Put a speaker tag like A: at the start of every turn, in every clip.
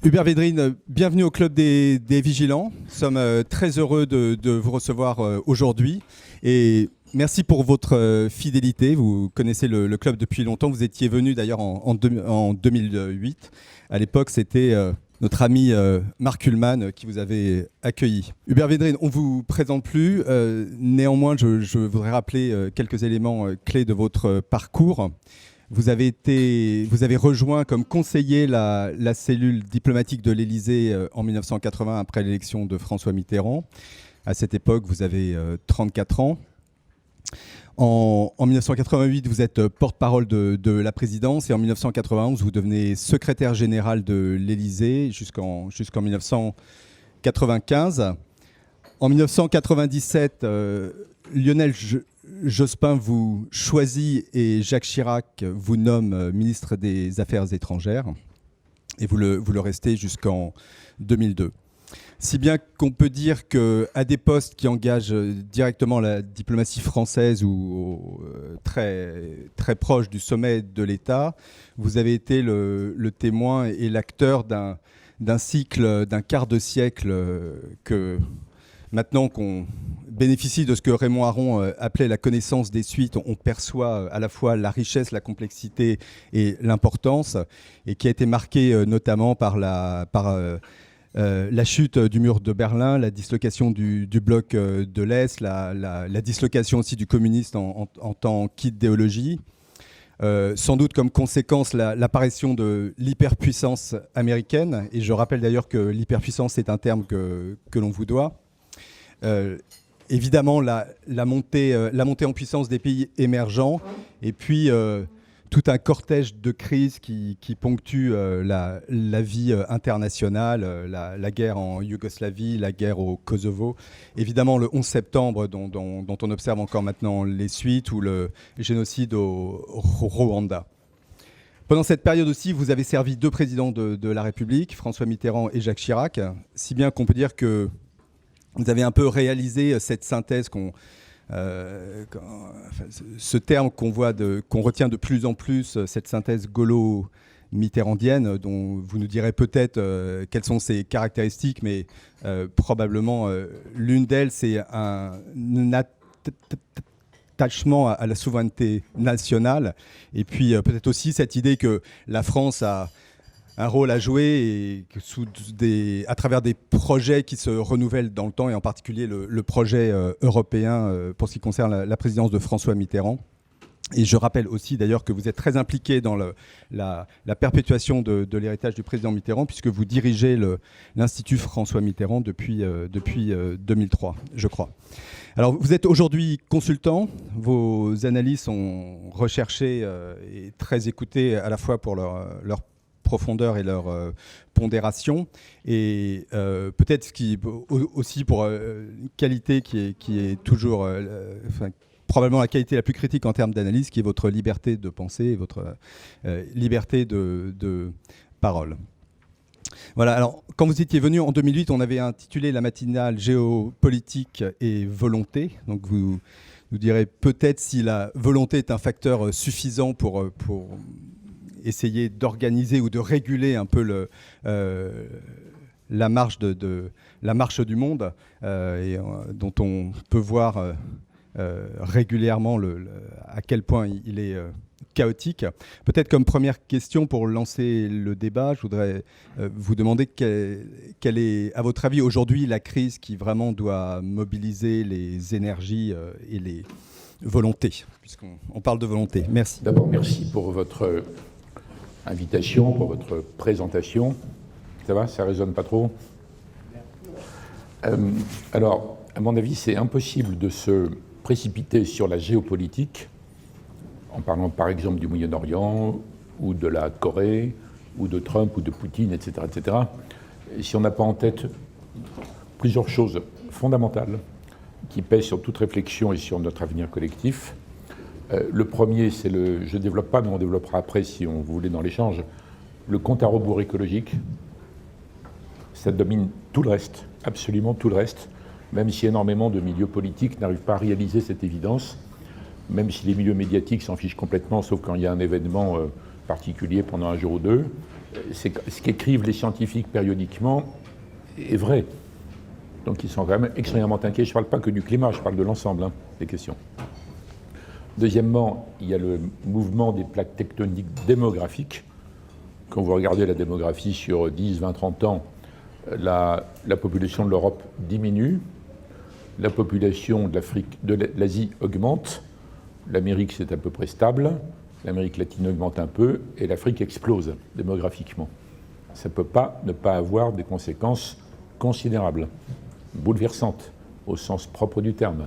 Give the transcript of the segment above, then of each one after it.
A: Hubert Védrine, bienvenue au Club des Vigilants. Nous sommes très heureux de vous recevoir aujourd'hui. Et merci pour votre fidélité. Vous connaissez le club depuis longtemps. Vous étiez venu d'ailleurs en 2008. À l'époque, c'était notre ami Marc Ullmann qui vous avait accueilli. Hubert Védrine, on ne vous présente plus. Néanmoins, je voudrais rappeler quelques éléments clés de votre parcours. Vous avez rejoint comme conseiller la cellule diplomatique de l'Élysée en 1980 après l'élection de François Mitterrand. À cette époque, vous avez 34 ans. En 1988, vous êtes porte-parole de la présidence et en 1991, vous devenez secrétaire général de l'Élysée jusqu'en 1995. En 1997, Lionel Jospin vous choisit et Jacques Chirac vous nomme ministre des Affaires étrangères et vous le restez jusqu'en 2002. Si bien qu'on peut dire qu'à des postes qui engagent directement la diplomatie française ou très, très proche du sommet de l'État, vous avez été le témoin et l'acteur d'un cycle d'un quart de siècle que maintenant qu'on bénéficie de ce que Raymond Aron appelait la connaissance des suites, on perçoit à la fois la richesse, la complexité et l'importance, et qui a été marqué notamment par la chute du mur de Berlin, la dislocation du bloc de l'Est, la dislocation aussi du communisme en tant qu'idéologie. Sans doute comme conséquence l'apparition de l'hyperpuissance américaine, et je rappelle d'ailleurs que l'hyperpuissance est un terme que l'on vous doit. Évidemment la montée en puissance des pays émergents et puis tout un cortège de crises qui ponctue la vie internationale, la guerre en Yougoslavie, la guerre au Kosovo, évidemment le 11 septembre dont on observe encore maintenant les suites, ou le génocide au Rwanda. Pendant cette période aussi, vous avez servi deux présidents de la République, François Mitterrand et Jacques Chirac, si bien qu'on peut dire que vous avez un peu réalisé cette synthèse ce terme qu'on retient de plus en plus, cette synthèse gaulo-mitterrandienne, dont vous nous direz peut-être quelles sont ses caractéristiques, mais probablement l'une d'elles, c'est un attachement à la souveraineté nationale, et puis peut-être aussi cette idée que la France a un rôle à jouer et à travers des projets qui se renouvellent dans le temps, et en particulier le projet européen pour ce qui concerne la présidence de François Mitterrand. Et je rappelle aussi d'ailleurs que vous êtes très impliqué dans la perpétuation de l'héritage du président Mitterrand, puisque vous dirigez l'Institut François Mitterrand depuis 2003, je crois. Alors vous êtes aujourd'hui consultant, vos analyses sont recherchées et très écoutées à la fois pour leur profondeur et leur pondération, et peut-être aussi pour qualité qui est toujours probablement la qualité la plus critique en termes d'analyse, qui est votre liberté de penser et votre liberté de parole. Voilà, alors quand vous étiez venu en 2008, on avait intitulé la matinale Géopolitique et volonté. Donc vous nous direz peut-être si la volonté est un facteur suffisant pour essayer d'organiser ou de réguler un peu la marche du monde, dont on peut voir régulièrement à quel point il est chaotique. Peut-être comme première question pour lancer le débat, je voudrais vous demander quelle est, à votre avis, aujourd'hui la crise qui vraiment doit mobiliser les énergies et les volontés, puisqu'on parle de volonté. Merci.
B: D'abord, merci pour votre invitation, pour votre présentation. Ça va, ça résonne pas trop? Alors, à mon avis, c'est impossible de se précipiter sur la géopolitique en parlant par exemple du Moyen-Orient ou de la Corée ou de Trump ou de Poutine, etc., etc., si on n'a pas en tête plusieurs choses fondamentales qui pèsent sur toute réflexion et sur notre avenir collectif. Le premier, c'est je ne développe pas, mais on développera après si on voulait dans l'échange, le compte à rebours écologique. Ça domine tout le reste, absolument tout le reste, même si énormément de milieux politiques n'arrivent pas à réaliser cette évidence, même si les milieux médiatiques s'en fichent complètement, sauf quand il y a un événement particulier pendant un jour ou deux. ce qu'écrivent les scientifiques périodiquement est vrai. Donc ils sont quand même extrêmement inquiets. Je ne parle pas que du climat, je parle de l'ensemble des questions. Deuxièmement, il y a le mouvement des plaques tectoniques démographiques. Quand vous regardez la démographie sur 10, 20, 30 ans, la population de l'Europe diminue, la population de l'Asie augmente, l'Amérique c'est à peu près stable, l'Amérique latine augmente un peu, et l'Afrique explose démographiquement. Ça ne peut pas ne pas avoir des conséquences considérables, bouleversantes, au sens propre du terme.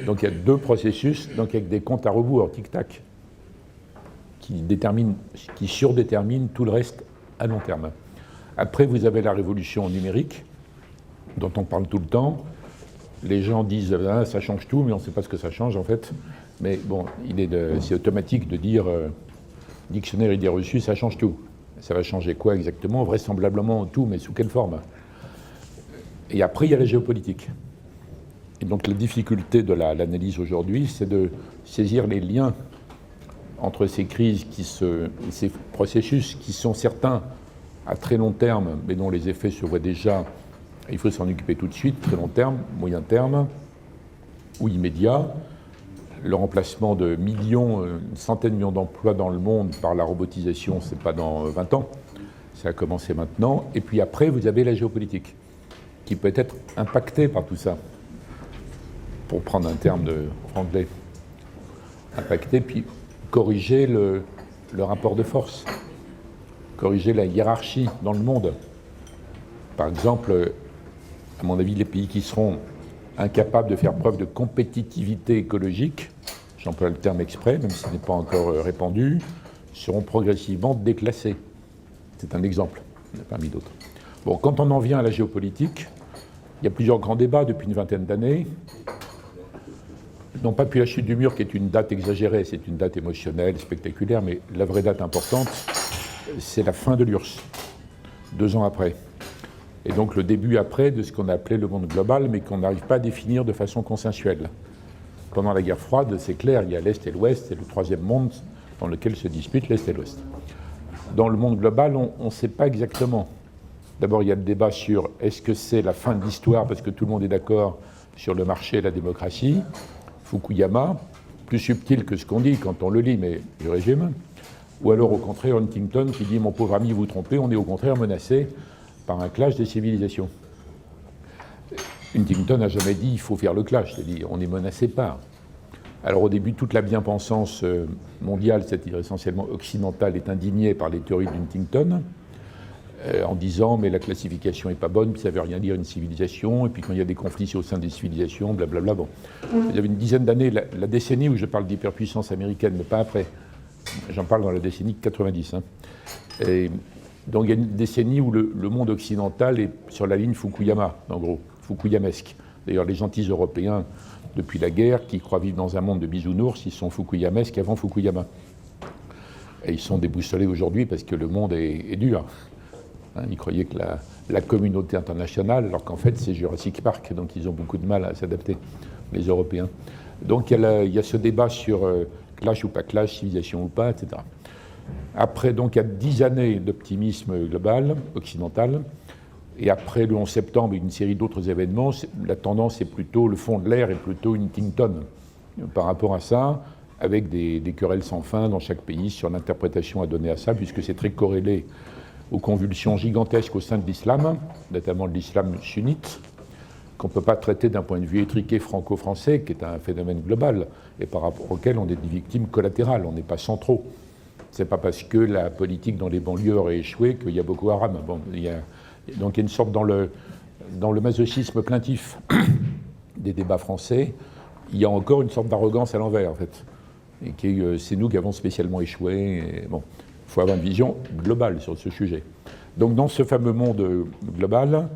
B: Donc il y a deux processus, donc avec des comptes à rebours, tic-tac, qui surdéterminent tout le reste à long terme. Après, vous avez la révolution numérique, dont on parle tout le temps. Les gens disent ah, ça change tout, mais on ne sait pas ce que ça change en fait. Mais bon, c'est automatique de dire dictionnaire idées reçues, ça change tout. Ça va changer quoi exactement? Vraisemblablement tout, mais sous quelle forme? Et après, il y a la géopolitique. Et donc la difficulté de l'analyse aujourd'hui, c'est de saisir les liens entre ces crises, ces processus qui sont certains à très long terme, mais dont les effets se voient déjà. Il faut s'en occuper tout de suite, très long terme, moyen terme ou immédiat. Le remplacement de millions, centaines de millions d'emplois dans le monde par la robotisation, c'est pas dans 20 ans, ça a commencé maintenant. Et puis après, vous avez la géopolitique, qui peut être impactée par tout ça. Pour prendre un terme anglais, impactée, puis corriger le rapport de force, corriger la hiérarchie dans le monde. Par exemple, à mon avis, les pays qui seront incapables de faire preuve de compétitivité écologique, j'emploie le terme exprès, même s'il n'est pas encore répandu, seront progressivement déclassés. C'est un exemple, il n'y en a pas mis d'autres. Bon, quand on en vient à la géopolitique, il y a plusieurs grands débats depuis une vingtaine d'années. Non pas depuis la chute du mur, qui est une date exagérée, c'est une date émotionnelle, spectaculaire, mais la vraie date importante, c'est la fin de l'URSS, 2 ans après. Et donc le début après de ce qu'on a appelé le monde global, mais qu'on n'arrive pas à définir de façon consensuelle. Pendant la guerre froide, c'est clair, il y a l'Est et l'Ouest, c'est le troisième monde dans lequel se disputent l'Est et l'Ouest. Dans le monde global, on ne sait pas exactement. D'abord, il y a le débat sur est-ce que c'est la fin de l'histoire, parce que tout le monde est d'accord sur le marché et la démocratie. Fukuyama, plus subtil que ce qu'on dit quand on le lit, mais du régime. Ou alors, au contraire, Huntington qui dit « Mon pauvre ami, vous trompez, on est au contraire menacé par un clash des civilisations ». Huntington n'a jamais dit « Il faut faire le clash », c'est-à-dire « On est menacé par ». Alors au début, toute la bien-pensance mondiale, c'est-à-dire essentiellement occidentale, est indignée par les théories d'Huntington, en disant « Mais la classification n'est pas bonne, puis ça ne veut rien dire une civilisation, et puis quand il y a des conflits, c'est au sein des civilisations, blablabla. » Bon. Il y avait une dizaine d'années, la décennie où je parle d'hyperpuissance américaine, mais pas après. J'en parle dans la décennie 90. Et donc il y a une décennie où le monde occidental est sur la ligne Fukuyama, en gros, fukuyamesque. D'ailleurs, les gentils Européens, depuis la guerre, qui croient vivre dans un monde de bisounours, ils sont fukuyamesques avant Fukuyama. Et ils sont déboussolés aujourd'hui parce que le monde est dur. Ils croyaient que la communauté internationale, alors qu'en fait c'est Jurassic Park, donc ils ont beaucoup de mal à s'adapter, les Européens. Donc il y a ce débat sur clash ou pas clash, civilisation ou pas, etc. Après, donc, il y a 10 années d'optimisme global, occidental, et après le 11 septembre et une série d'autres événements, la tendance est plutôt, le fond de l'air est plutôt Huntington par rapport à ça, avec des querelles sans fin dans chaque pays sur l'interprétation à donner à ça, puisque c'est très corrélé aux convulsions gigantesques au sein de l'islam, notamment de l'islam sunnite, qu'on ne peut pas traiter d'un point de vue étriqué franco-français, qui est un phénomène global, et par rapport auquel on est des victimes collatérales, on n'est pas centraux. Ce n'est pas parce que la politique dans les banlieues aurait échoué qu'il y a Boko Haram. Bon, donc il y a une sorte, dans le masochisme plaintif des débats français, il y a encore une sorte d'arrogance à l'envers, en fait. Et c'est nous qui avons spécialement échoué. Bon, il faut avoir une vision globale sur ce sujet. Donc dans ce fameux monde global,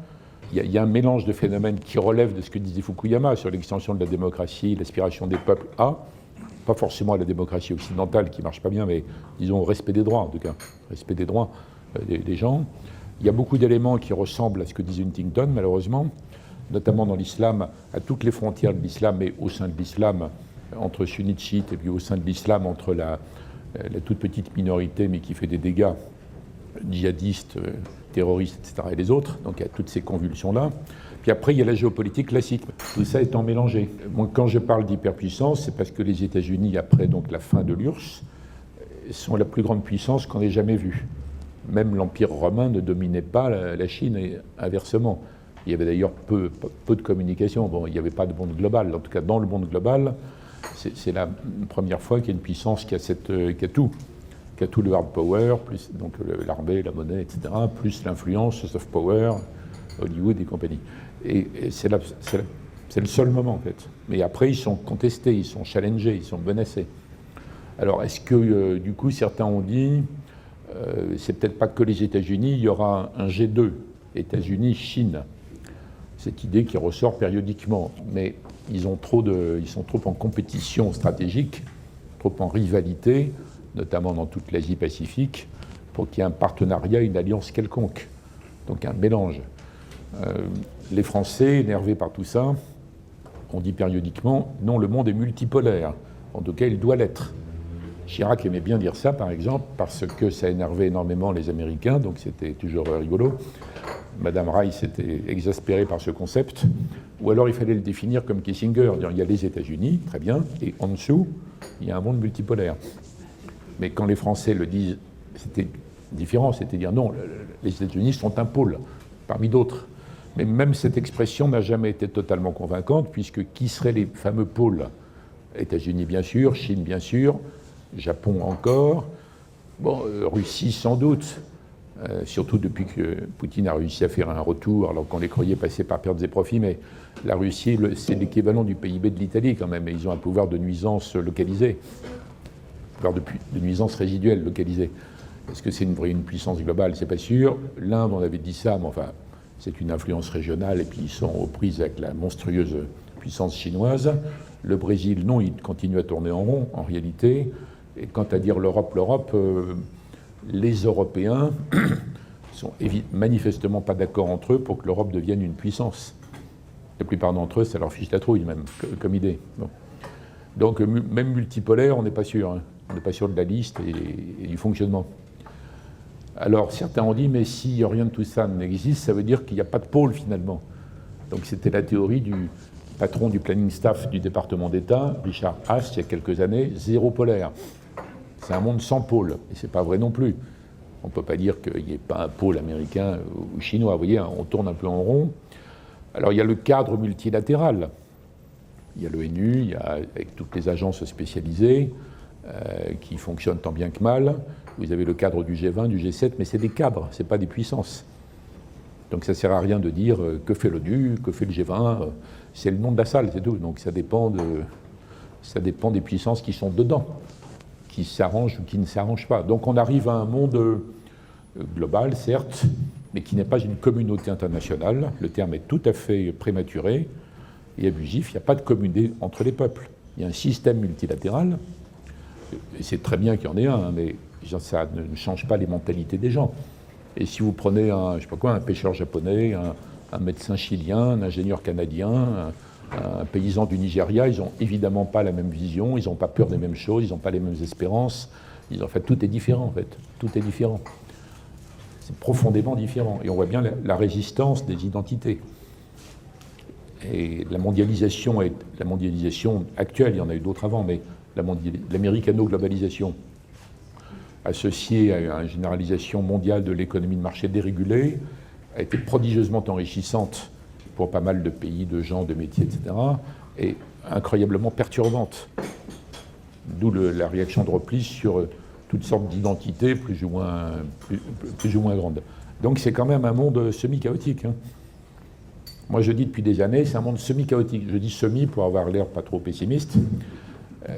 B: il y a un mélange de phénomènes qui relèvent de ce que disait Fukuyama sur l'extension de la démocratie, l'aspiration des peuples à, pas forcément à la démocratie occidentale qui ne marche pas bien, mais disons au respect des droits, en tout cas, respect des droits des gens. Il y a beaucoup d'éléments qui ressemblent à ce que disait Huntington, malheureusement, notamment dans l'islam, à toutes les frontières de l'islam, mais au sein de l'islam, entre sunnites, chiites, et puis au sein de l'islam, entre la toute petite minorité, mais qui fait des dégâts, djihadistes, terroristes, etc., et les autres. Donc il y a toutes ces convulsions-là. Puis après, il y a la géopolitique classique. Tout ça étant mélangé. Moi, quand je parle d'hyperpuissance, c'est parce que les États-Unis, après donc, la fin de l'URSS, sont la plus grande puissance qu'on ait jamais vue. Même l'Empire romain ne dominait pas la Chine et inversement. Il y avait d'ailleurs peu de communication. Bon, il n'y avait pas de monde global. En tout cas, dans le monde global, c'est la première fois qu'il y a une puissance qui a tout. Qui a tout le hard power, plus donc l'armée, la monnaie, etc., plus l'influence, le soft power, Hollywood et compagnie. Et c'est le seul moment, en fait. Mais après, ils sont contestés, ils sont challengés, ils sont menacés. Alors, est-ce que, du coup, certains ont dit, c'est peut-être pas que les États-Unis, il y aura un G2, États-Unis, Chine. Cette idée qui ressort périodiquement. Mais ils sont trop en compétition stratégique, trop en rivalité, notamment dans toute l'Asie-Pacifique, pour qu'il y ait un partenariat, une alliance quelconque. Donc un mélange. Les Français, énervés par tout ça, ont dit périodiquement, non, le monde est multipolaire. En tout cas, il doit l'être. Chirac aimait bien dire ça, par exemple, parce que ça énervait énormément les Américains, donc c'était toujours rigolo. Madame Rice était exaspérée par ce concept. Ou alors il fallait le définir comme Kissinger, dire il y a les États-Unis, très bien, et en dessous, il y a un monde multipolaire. Mais quand les Français le disent, c'était différent, c'était dire non, les États-Unis sont un pôle, parmi d'autres. Mais même cette expression n'a jamais été totalement convaincante, puisque qui seraient les fameux pôles? États-Unis bien sûr, Chine bien sûr, Japon encore, bon, Russie sans doute, surtout depuis que Poutine a réussi à faire un retour, alors qu'on les croyait passer par pertes et profits, mais la Russie, c'est l'équivalent du PIB de l'Italie quand même, et ils ont un pouvoir de nuisance localisé, un pouvoir de nuisance résiduelle localisé. Est-ce que c'est une puissance globale? C'est pas sûr. L'Inde, on avait dit ça, mais enfin, c'est une influence régionale, et puis ils sont aux prises avec la monstrueuse puissance chinoise. Le Brésil, non, il continue à tourner en rond, en réalité. Et quant à dire l'Europe, les Européens sont manifestement pas d'accord entre eux pour que l'Europe devienne une puissance. La plupart d'entre eux, ça leur fiche la trouille, même, comme idée. Bon. Donc, même multipolaire, on n'est pas sûr. Hein. On n'est pas sûr de la liste et du fonctionnement. Alors, certains ont dit, mais si rien de tout ça n'existe, ça veut dire qu'il n'y a pas de pôle, finalement. Donc, c'était la théorie du patron du planning staff du département d'État, Richard Haas, il y a quelques années, zéro polaire. C'est un monde sans pôle, et c'est pas vrai non plus. On ne peut pas dire qu'il n'y ait pas un pôle américain ou chinois. Vous voyez, on tourne un peu en rond. Alors, il y a le cadre multilatéral. Il y a l'ONU, il y a avec toutes les agences spécialisées qui fonctionnent tant bien que mal. Vous avez le cadre du G20, du G7, mais c'est des cadres, ce n'est pas des puissances. Donc ça ne sert à rien de dire que fait l'ONU, que fait le G20. C'est le nom de la salle, c'est tout. Donc ça dépend des puissances qui sont dedans, qui s'arrangent ou qui ne s'arrangent pas. Donc on arrive à un monde global, certes, mais qui n'est pas une communauté internationale. Le terme est tout à fait prématuré et abusif. Il n'y a pas de communauté entre les peuples. Il y a un système multilatéral, et c'est très bien qu'il y en ait un, mais ça ne change pas les mentalités des gens. Et si vous prenez un pêcheur japonais, un médecin chilien, un ingénieur canadien, un paysan du Nigeria, ils n'ont évidemment pas la même vision, ils n'ont pas peur des mêmes choses, ils n'ont pas les mêmes espérances. En fait, tout est différent, en fait. Tout est différent. C'est profondément différent. Et on voit bien la résistance des identités. Et la mondialisation actuelle, il y en a eu d'autres avant, mais l'américano-globalisation associée à une généralisation mondiale de l'économie de marché dérégulée a été prodigieusement enrichissante pour pas mal de pays, de gens, de métiers, etc., et incroyablement perturbante. D'où la réaction de repli sur toutes sortes d'identités plus ou moins grandes. Donc c'est quand même un monde semi-chaotique. Hein. Moi je dis depuis des années, c'est un monde semi-chaotique. Je dis semi pour avoir l'air pas trop pessimiste.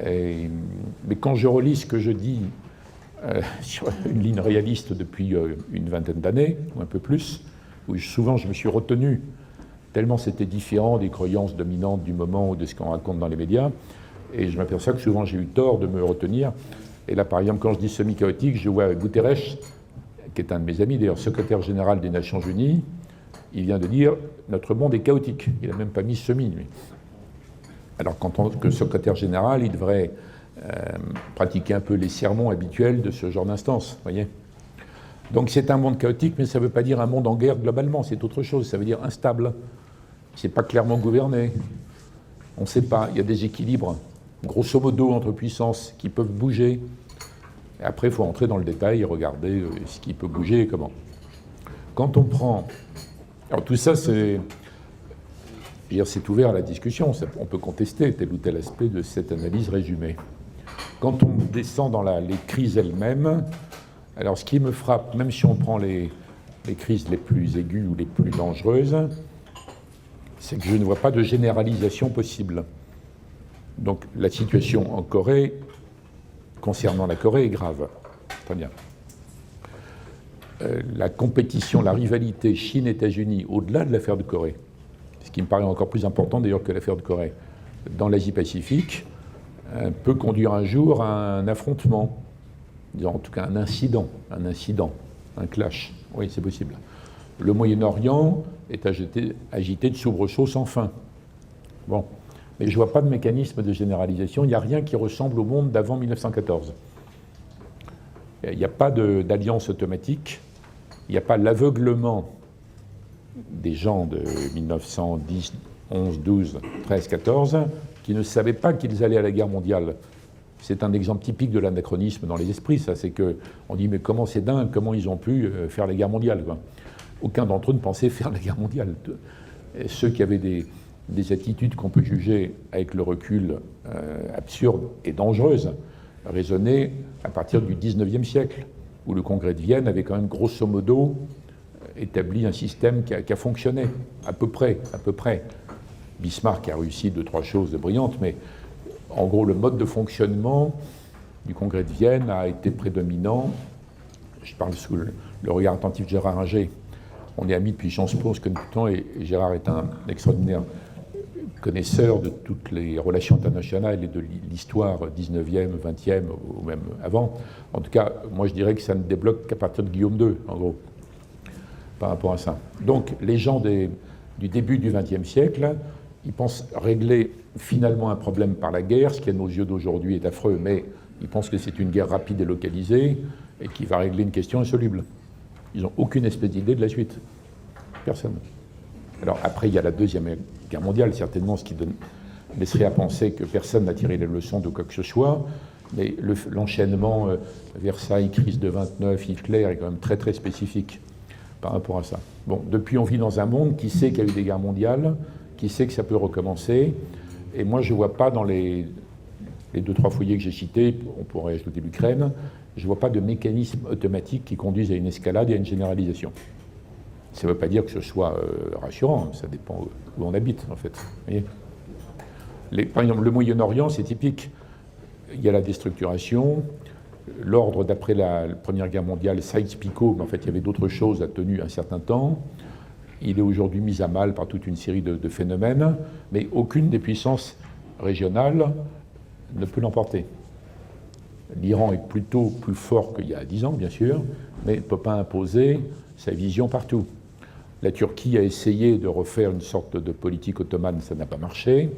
B: Mais quand je relis ce que je dis sur une ligne réaliste depuis une vingtaine d'années, ou un peu plus, où souvent je me suis retenu, tellement c'était différent des croyances dominantes du moment ou de ce qu'on raconte dans les médias, et je m'aperçois que souvent j'ai eu tort de me retenir. Et là, par exemple, quand je dis semi-chaotique, je vois Guterres, qui est un de mes amis, d'ailleurs secrétaire général des Nations Unies, il vient de dire « notre monde est chaotique ». Il n'a même pas mis semi, lui. Alors qu'en tant que secrétaire général, il devrait pratiquer un peu les sermons habituels de ce genre d'instance, voyez. Donc c'est un monde chaotique, mais ça ne veut pas dire un monde en guerre globalement, c'est autre chose, ça veut dire instable. C'est pas clairement gouverné. On ne sait pas, il y a des équilibres, grosso modo, entre puissances qui peuvent bouger. Et après, il faut entrer dans le détail et regarder ce qui peut bouger et comment. Quand on prend... Alors tout ça, c'est ouvert à la discussion, on peut contester tel ou tel aspect de cette analyse résumée. Quand on descend dans les crises elles-mêmes, alors ce qui me frappe, même si on prend les crises les plus aiguës ou les plus dangereuses, c'est que je ne vois pas de généralisation possible. Donc la situation en Corée, concernant la Corée, est grave. Très bien. La compétition, la rivalité Chine-États-Unis, au-delà de l'affaire de Corée, ce qui me paraît encore plus important d'ailleurs que l'affaire de Corée, dans l'Asie-Pacifique, peut conduire un jour à un affrontement, disons en tout cas un incident, un clash. Oui, c'est possible. Le Moyen-Orient est agité de soubresauts sans fin. Bon, mais je ne vois pas de mécanisme de généralisation. Il n'y a rien qui ressemble au monde d'avant 1914. Il n'y a pas d'alliance automatique. Il n'y a pas l'aveuglement des gens de 1910, 11, 12, 13, 14 qui ne savaient pas qu'ils allaient à la guerre mondiale. C'est un exemple typique de l'anachronisme dans les esprits, ça. C'est qu'on dit, mais comment c'est dingue, comment ils ont pu faire la guerre mondiale, quoi. Aucun d'entre eux ne pensait faire la guerre mondiale. Et ceux qui avaient des attitudes qu'on peut juger avec le recul absurdes et dangereuses raisonnaient à partir du XIXe siècle, où le Congrès de Vienne avait quand même grosso modo établi un système qui a fonctionné, à peu près. Bismarck a réussi 2-3 choses brillantes, mais en gros, le mode de fonctionnement du Congrès de Vienne a été prédominant. Je parle sous le regard attentif de Gérard Inger. On est amis depuis Sciences Po, on se connaît tout le temps, et Gérard est un extraordinaire connaisseur de toutes les relations internationales et de l'histoire 19e, 20e, ou même avant. En tout cas, moi je dirais que ça ne débloque qu'à partir de Guillaume II, en gros, par rapport à ça. Donc, les gens du début du XXe siècle, ils pensent régler finalement un problème par la guerre, ce qui à nos yeux d'aujourd'hui est affreux, mais ils pensent que c'est une guerre rapide et localisée, et qui va régler une question insoluble. Ils n'ont aucune espèce d'idée de la suite. Personne. Alors après, il y a la Deuxième Guerre mondiale, certainement, ce qui laisserait à penser que personne n'a tiré les leçons de quoi que ce soit, mais l'enchaînement Versailles, crise de 29, Hitler est quand même très très spécifique par rapport à ça. Bon, depuis, on vit dans un monde qui sait qu'il y a eu des guerres mondiales, qui sait que ça peut recommencer, et moi, je ne vois pas dans les 2-3 foyers que j'ai cités, on pourrait ajouter l'Ukraine, je ne vois pas de mécanisme automatique qui conduise à une escalade et à une généralisation. Ça ne veut pas dire que ce soit rassurant, ça dépend où on habite, en fait. Vous voyez, par exemple, le Moyen-Orient, c'est typique. Il y a la déstructuration. L'ordre, d'après la Première Guerre mondiale, Sykes-Picot, mais en fait, il y avait d'autres choses, a tenu un certain temps. Il est aujourd'hui mis à mal par toute une série de phénomènes, mais aucune des puissances régionales ne peut l'emporter. L'Iran est plutôt plus fort qu'il y a 10 ans, bien sûr, mais ne peut pas imposer sa vision partout. La Turquie a essayé de refaire une sorte de politique ottomane, ça n'a pas marché.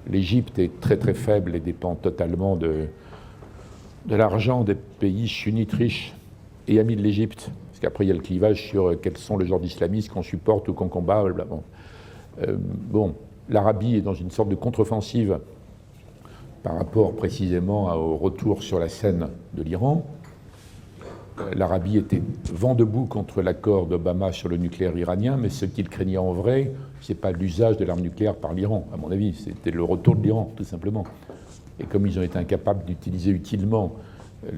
B: L'Égypte est très très faible et dépend totalement de l'argent des pays sunnites riches et amis de l'Égypte. Parce qu'après, il y a le clivage sur quels sont le genre d'islamistes qu'on supporte ou qu'on combat. Bon, l'Arabie est dans une sorte de contre-offensive par rapport précisément au retour sur la scène de l'Iran. L'Arabie était vent debout contre l'accord d'Obama sur le nucléaire iranien, mais ce qu'il craignait en vrai, ce n'est pas l'usage de l'arme nucléaire par l'Iran, à mon avis, c'était le retour de l'Iran, tout simplement. Et comme ils ont été incapables d'utiliser utilement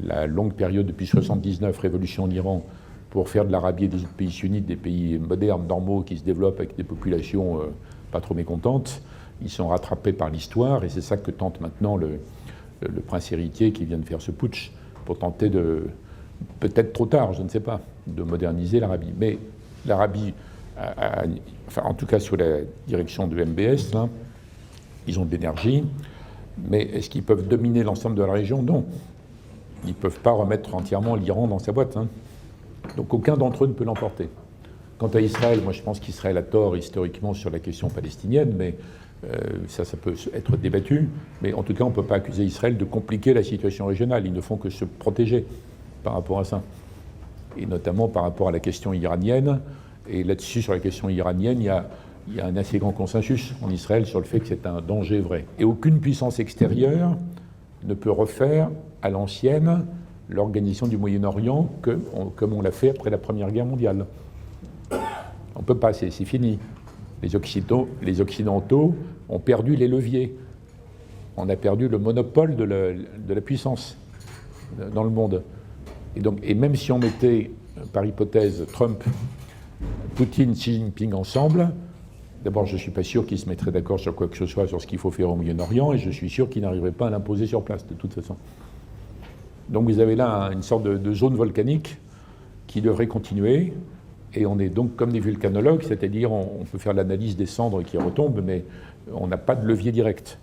B: la longue période depuis 1979, révolution en Iran, pour faire de l'Arabie et des autres pays sunnites des pays modernes, normaux, qui se développent avec des populations pas trop mécontentes, ils sont rattrapés par l'histoire, et c'est ça que tente maintenant le prince héritier qui vient de faire ce putsch, pour tenter de, peut-être trop tard, je ne sais pas, de moderniser l'Arabie. Mais l'Arabie, enfin en tout cas sous la direction de MBS, là, ils ont de l'énergie, mais est-ce qu'ils peuvent dominer l'ensemble de la région? Non. Ils ne peuvent pas remettre entièrement l'Iran dans sa boîte. Donc aucun d'entre eux ne peut l'emporter. Quant à Israël, moi je pense qu'Israël a tort historiquement sur la question palestinienne, mais ça peut être débattu. Mais en tout cas, on ne peut pas accuser Israël de compliquer la situation régionale. Ils ne font que se protéger par rapport à ça. et notamment par rapport à la question iranienne. Et là-dessus, sur la question iranienne, il y a un assez grand consensus en Israël sur le fait que c'est un danger vrai. Et aucune puissance extérieure ne peut refaire à l'ancienne l'organisation du Moyen-Orient comme on l'a fait après la Première Guerre mondiale. On ne peut pas, c'est fini. Les Occidentaux ont perdu les leviers. On a perdu le monopole de la puissance dans le monde. Et même si on mettait, par hypothèse, Trump, Poutine, Xi Jinping ensemble, d'abord, je ne suis pas sûr qu'ils se mettraient d'accord sur quoi que ce soit, sur ce qu'il faut faire au Moyen-Orient, et je suis sûr qu'ils n'arriveraient pas à l'imposer sur place, de toute façon. Donc vous avez là une sorte de zone volcanique qui devrait continuer, et on est donc comme des vulcanologues, c'est-à-dire on peut faire l'analyse des cendres qui retombent, mais on n'a pas de levier direct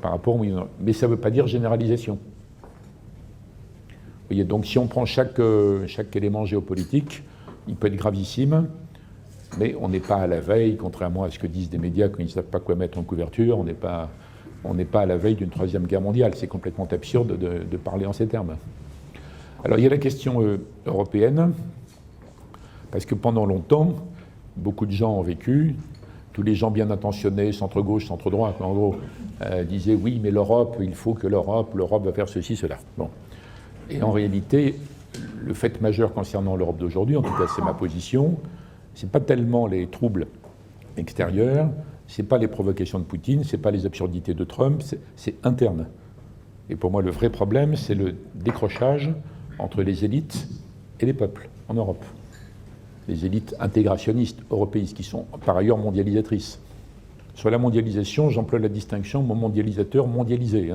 B: par rapport au Moyen-Orient. Mais ça ne veut pas dire généralisation. Vous voyez, donc si on prend chaque élément géopolitique, il peut être gravissime, mais on n'est pas à la veille, contrairement à ce que disent des médias quand ils ne savent pas quoi mettre en couverture, on n'est pas à la veille d'une troisième guerre mondiale. C'est complètement absurde de parler en ces termes. Alors il y a la question européenne, parce que pendant longtemps, beaucoup de gens ont vécu, tous les gens bien intentionnés, centre-gauche, centre-droit, en gros, disaient oui, mais l'Europe, il faut que l'Europe va faire ceci, cela. Bon. Et en réalité, le fait majeur concernant l'Europe d'aujourd'hui, en tout cas c'est ma position, c'est pas tellement les troubles extérieurs, c'est pas les provocations de Poutine, c'est pas les absurdités de Trump, c'est interne. Et pour moi, le vrai problème, c'est le décrochage entre les élites et les peuples en Europe. Les élites intégrationnistes, européistes, qui sont par ailleurs mondialisatrices. Sur la mondialisation, j'emploie la distinction mon mondialisateur mondialisé.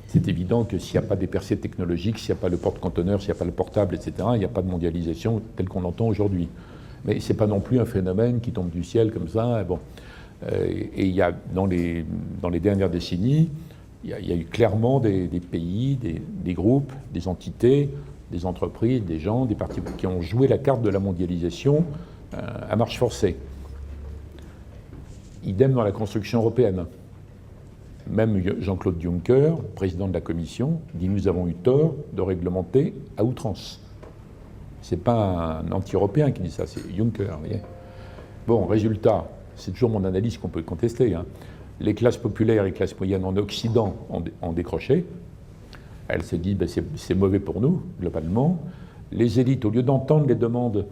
B: C'est évident que s'il n'y a pas des percées technologiques, s'il n'y a pas le porte-conteneur, s'il n'y a pas le portable, etc., il n'y a pas de mondialisation telle qu'on l'entend aujourd'hui. Mais ce n'est pas non plus un phénomène qui tombe du ciel comme ça. Bon. Et il y a, dans les dernières décennies, il y a eu clairement des pays, des groupes, des entités, des entreprises, des gens, des partis qui ont joué la carte de la mondialisation à marche forcée. Idem dans la construction européenne. Même Jean-Claude Juncker, président de la Commission, dit « Nous avons eu tort de réglementer à outrance ». Ce n'est pas un anti-européen qui dit ça, c'est Juncker. Vous voyez. Bon, résultat, c'est toujours mon analyse qu'on peut contester. Les classes populaires et les classes moyennes en Occident ont décroché. Elles se disent ben, c'est mauvais pour nous, globalement. Les élites, au lieu d'entendre les demandes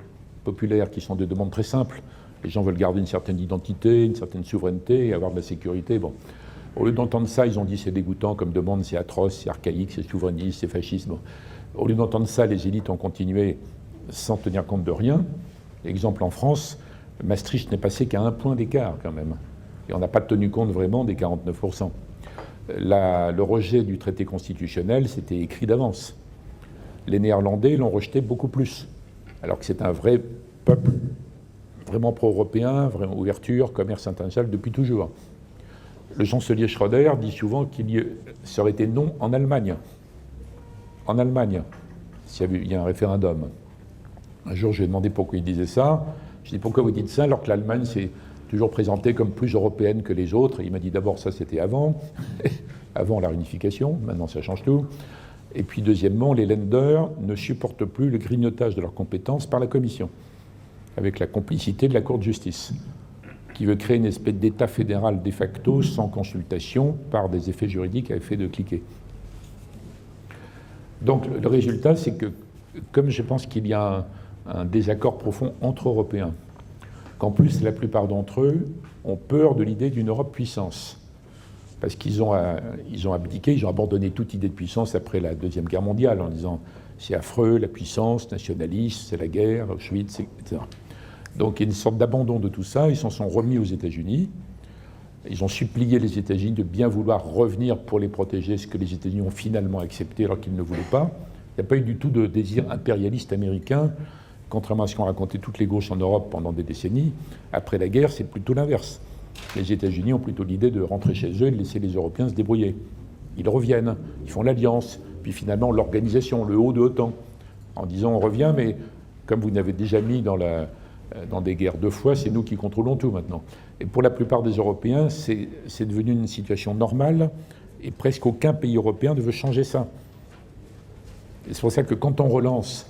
B: populaires, qui sont des demandes très simples, les gens veulent garder une certaine identité, une certaine souveraineté et avoir de la sécurité. Bon. Au lieu d'entendre ça, ils ont dit c'est dégoûtant comme demande, c'est atroce, c'est archaïque, c'est souverainiste, c'est fasciste. Bon. Au lieu d'entendre ça, les élites ont continué sans tenir compte de rien. Exemple en France, Maastricht n'est passé qu'à 1 point d'écart quand même. Et on n'a pas tenu compte vraiment des 49%. Le rejet du traité constitutionnel, c'était écrit d'avance. Les Néerlandais l'ont rejeté beaucoup plus, alors que c'est un vrai peuple, vraiment pro-européen, vraiment ouverture, commerce international depuis toujours. Le chancelier Schröder dit souvent ça aurait été non en Allemagne. En Allemagne, s'il y a un référendum. Un jour, je lui ai demandé pourquoi il disait ça. Je lui ai dit pourquoi vous dites ça alors que l'Allemagne s'est toujours présentée comme plus européenne que les autres. Et il m'a dit d'abord ça c'était avant la réunification, maintenant ça change tout. Et puis deuxièmement, les Länder ne supportent plus le grignotage de leurs compétences par la Commission, avec la complicité de la Cour de justice, qui veut créer une espèce d'État fédéral de facto sans consultation par des effets juridiques à effet de cliquer. Donc le résultat, c'est que comme je pense qu'il y a un désaccord profond entre Européens, qu'en plus la plupart d'entre eux ont peur de l'idée d'une Europe puissance, parce qu'ils ont abdiqué, ils ont abandonné toute idée de puissance après la Deuxième Guerre mondiale, en disant c'est affreux, la puissance, nationaliste, c'est la guerre, Auschwitz, etc. Donc il y a une sorte d'abandon de tout ça, ils s'en sont remis aux États-Unis, ils ont supplié les États-Unis de bien vouloir revenir pour les protéger, ce que les États-Unis ont finalement accepté alors qu'ils ne voulaient pas. Il n'y a pas eu du tout de désir impérialiste américain, contrairement à ce qu'ont raconté toutes les gauches en Europe pendant des décennies. Après la guerre, c'est plutôt l'inverse. Les États-Unis ont plutôt l'idée de rentrer chez eux et de laisser les Européens se débrouiller. Ils reviennent, ils font l'alliance, puis finalement l'organisation, le haut de l'OTAN, en disant on revient, mais comme vous n'avez déjà mis dans des guerres 2 fois, c'est nous qui contrôlons tout maintenant. Et pour la plupart des Européens, c'est devenu une situation normale, et presque aucun pays européen ne veut changer ça. Et c'est pour ça que quand on relance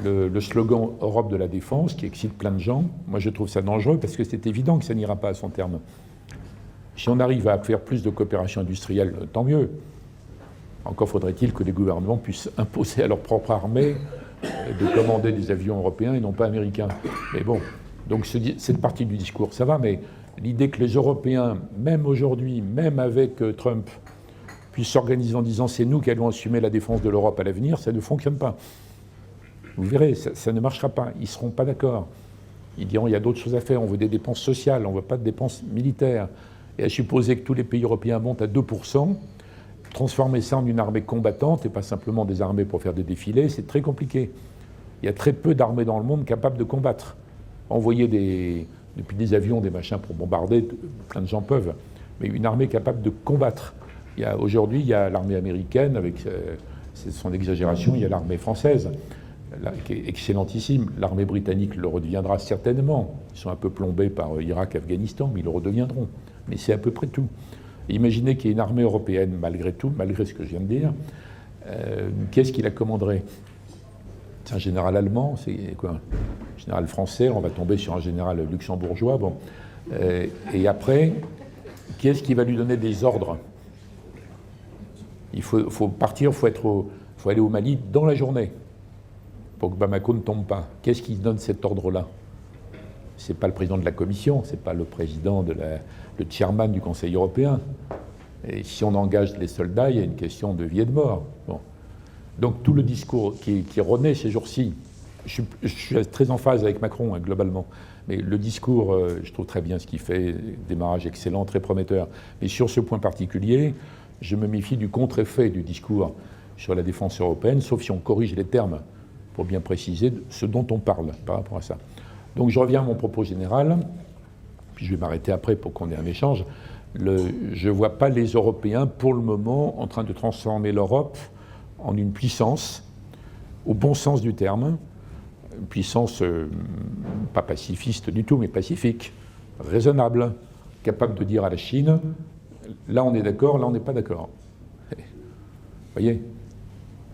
B: le slogan Europe de la défense, qui excite plein de gens, moi je trouve ça dangereux parce que c'est évident que ça n'ira pas à son terme. Si on arrive à faire plus de coopération industrielle, tant mieux. Encore faudrait-il que les gouvernements puissent imposer à leur propre armée de commander des avions européens et non pas américains. Mais bon, donc cette partie du discours, ça va, mais l'idée que les Européens, même aujourd'hui, même avec Trump, puissent s'organiser en disant c'est nous qui allons assumer la défense de l'Europe à l'avenir, ça ne fonctionne pas. Vous verrez, ça ne marchera pas. Ils ne seront pas d'accord. Ils diront il y a d'autres choses à faire, on veut des dépenses sociales, on ne veut pas de dépenses militaires. Et à supposer que tous les pays européens montent à 2%, transformer ça en une armée combattante et pas simplement des armées pour faire des défilés, c'est très compliqué. Il y a très peu d'armées dans le monde capables de combattre. Envoyer depuis des avions, des machins pour bombarder, plein de gens peuvent, mais une armée capable de combattre. Aujourd'hui, il y a l'armée américaine, avec son exagération, il y a l'armée française, qui est excellentissime. L'armée britannique le redeviendra certainement. Ils sont un peu plombés par Irak, Afghanistan, mais ils le redeviendront. Mais c'est à peu près tout. Imaginez qu'il y ait une armée européenne, malgré tout, malgré ce que je viens de dire. Qu'est-ce qui la commanderait? C'est un général allemand, c'est quoi? Un général français, on va tomber sur un général luxembourgeois. Bon. Et après, qui est-ce qui va lui donner des ordres? Il faut partir, il faut aller au Mali dans la journée, pour que Bamako ne tombe pas. Qu'est-ce qui donne cet ordre-là? Ce n'est pas le président de la Commission, ce n'est pas le président le chairman du Conseil européen. Et si on engage les soldats, il y a une question de vie et de mort. Bon. Donc tout le discours qui renaît ces jours-ci, je suis très en phase avec Macron, hein, globalement, mais le discours, je trouve très bien ce qu'il fait, démarrage excellent, très prometteur. Mais sur ce point particulier, je me méfie du contre-effet du discours sur la défense européenne, sauf si on corrige les termes pour bien préciser ce dont on parle par rapport à ça. Donc je reviens à mon propos général, puis je vais m'arrêter après pour qu'on ait un échange. Je ne vois pas les Européens, pour le moment, en train de transformer l'Europe en une puissance, au bon sens du terme, une puissance pas pacifiste du tout, mais pacifique, raisonnable, capable de dire à la Chine, là on est d'accord, là on n'est pas d'accord. Vous voyez?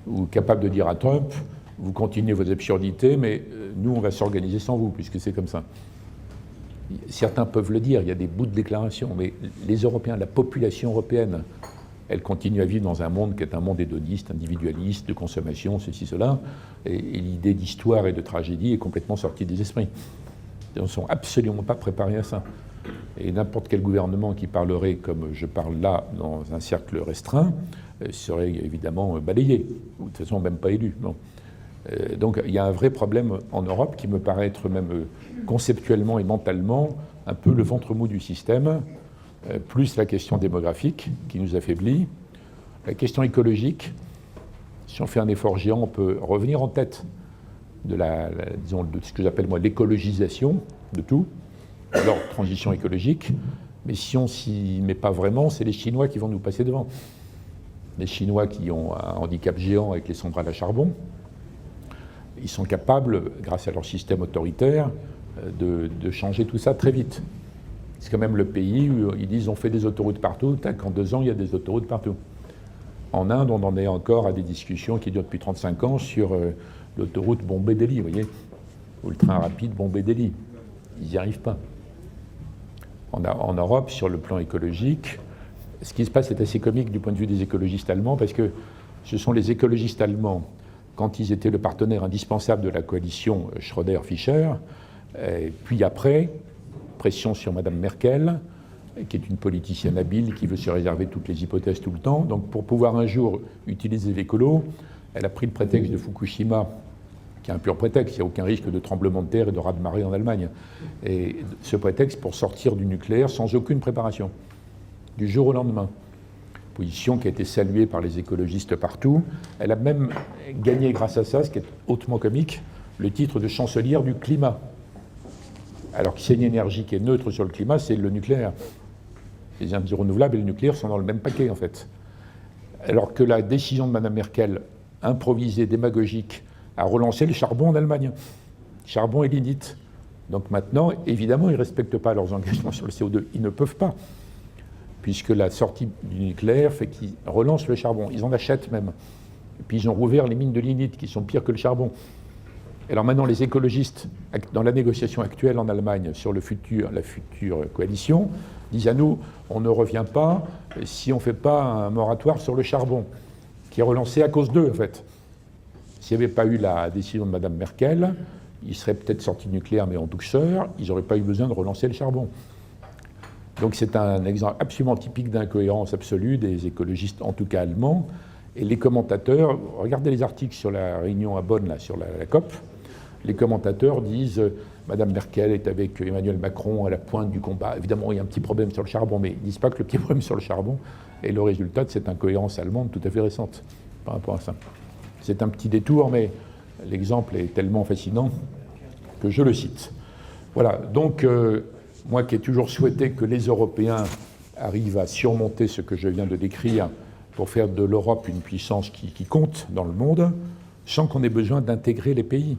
B: Ou capable de dire à Trump, vous continuez vos absurdités, mais nous, on va s'organiser sans vous, puisque c'est comme ça. Certains peuvent le dire, il y a des bouts de déclaration, mais les Européens, la population européenne, elle continue à vivre dans un monde qui est un monde hédoniste, individualiste, de consommation, ceci, cela, et l'idée d'histoire et de tragédie est complètement sortie des esprits. Ils ne sont absolument pas préparés à ça. Et n'importe quel gouvernement qui parlerait comme je parle là, dans un cercle restreint, serait évidemment balayé, ou de toute façon même pas élu. Bon. Donc il y a un vrai problème en Europe qui me paraît être même conceptuellement et mentalement un peu le ventre mou du système, plus la question démographique qui nous affaiblit, la question écologique. Si on fait un effort géant, on peut revenir en tête disons, de ce que j'appelle moi l'écologisation de tout, alors transition écologique, mais si on s'y met pas vraiment, c'est les Chinois qui vont nous passer devant. Les Chinois qui ont un handicap géant avec les centrales à charbon, ils sont capables, grâce à leur système autoritaire, de changer tout ça très vite. C'est quand même le pays où ils disent on fait des autoroutes partout, qu'en 2 ans il y a des autoroutes partout. En Inde, on en est encore à des discussions qui durent depuis 35 ans sur l'autoroute Bombay-Delhi, vous voyez, ou le train rapide Bombay-Delhi. Ils n'y arrivent pas. En Europe, sur le plan écologique, ce qui se passe est assez comique du point de vue des écologistes allemands, parce que ce sont les écologistes allemands, quand ils étaient le partenaire indispensable de la coalition Schröder-Fischer, puis après, pression sur Mme Merkel, qui est une politicienne habile, qui veut se réserver toutes les hypothèses tout le temps. Donc pour pouvoir un jour utiliser l'écolo, elle a pris le prétexte de Fukushima, qui est un pur prétexte, il n'y a aucun risque de tremblement de terre et de raz-de-marée en Allemagne. Et ce prétexte pour sortir du nucléaire sans aucune préparation, du jour au lendemain. Position qui a été saluée par les écologistes partout. Elle a même gagné grâce à ça, ce qui est hautement comique, le titre de chancelière du climat. Alors que c'est une énergie qui est neutre sur le climat, c'est le nucléaire. Les énergies renouvelables et le nucléaire sont dans le même paquet, en fait. Alors que la décision de Mme Merkel, improvisée, démagogique, a relancé le charbon en Allemagne. Charbon et lignite. Donc maintenant, évidemment, ils ne respectent pas leurs engagements sur le CO2. Ils ne peuvent pas, puisque la sortie du nucléaire fait qu'ils relancent le charbon. Ils en achètent même. Et puis ils ont rouvert les mines de lignite, qui sont pires que le charbon. Alors maintenant, les écologistes, dans la négociation actuelle en Allemagne sur la future coalition, disent à nous, on ne revient pas si on ne fait pas un moratoire sur le charbon, qui est relancé à cause d'eux, en fait. S'il n'y avait pas eu la décision de Mme Merkel, il serait peut-être sorti nucléaire, mais en douceur, ils n'auraient pas eu besoin de relancer le charbon. Donc c'est un exemple absolument typique d'incohérence absolue des écologistes, en tout cas allemands. Et les commentateurs, regardez les articles sur la réunion à Bonn, là, sur la COP, les commentateurs disent Mme Merkel est avec Emmanuel Macron à la pointe du combat. Évidemment, il y a un petit problème sur le charbon, mais ils ne disent pas que le petit problème sur le charbon est le résultat de cette incohérence allemande tout à fait récente par rapport à ça. C'est un petit détour, mais l'exemple est tellement fascinant que je le cite. Voilà, donc moi qui ai toujours souhaité que les Européens arrivent à surmonter ce que je viens de décrire pour faire de l'Europe une puissance qui compte dans le monde, sans qu'on ait besoin d'intégrer les pays.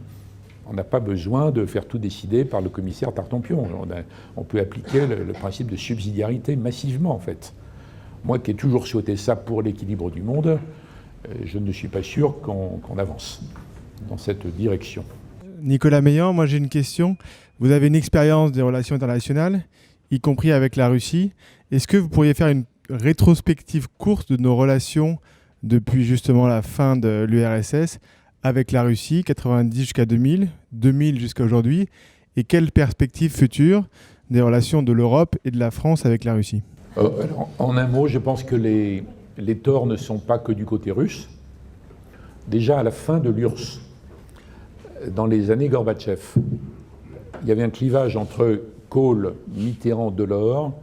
B: On n'a pas besoin de faire tout décider par le commissaire Tartampion. On peut appliquer le principe de subsidiarité massivement, en fait. Moi qui ai toujours souhaité ça pour l'équilibre du monde, je ne suis pas sûr qu'on avance dans cette direction.
C: Nicolas Meillan, moi j'ai une question. Vous avez une expérience des relations internationales, y compris avec la Russie. Est-ce que vous pourriez faire une rétrospective courte de nos relations depuis justement la fin de l'URSS avec la Russie, 90 jusqu'à 2000, 2000 jusqu'à aujourd'hui, et quelles perspectives futures des relations de l'Europe et de la France avec la Russie?
B: Alors, en un mot, je pense que les torts ne sont pas que du côté russe. Déjà à la fin de l'URSS, dans les années Gorbatchev, il y avait un clivage entre Kohl, Mitterrand, Delors,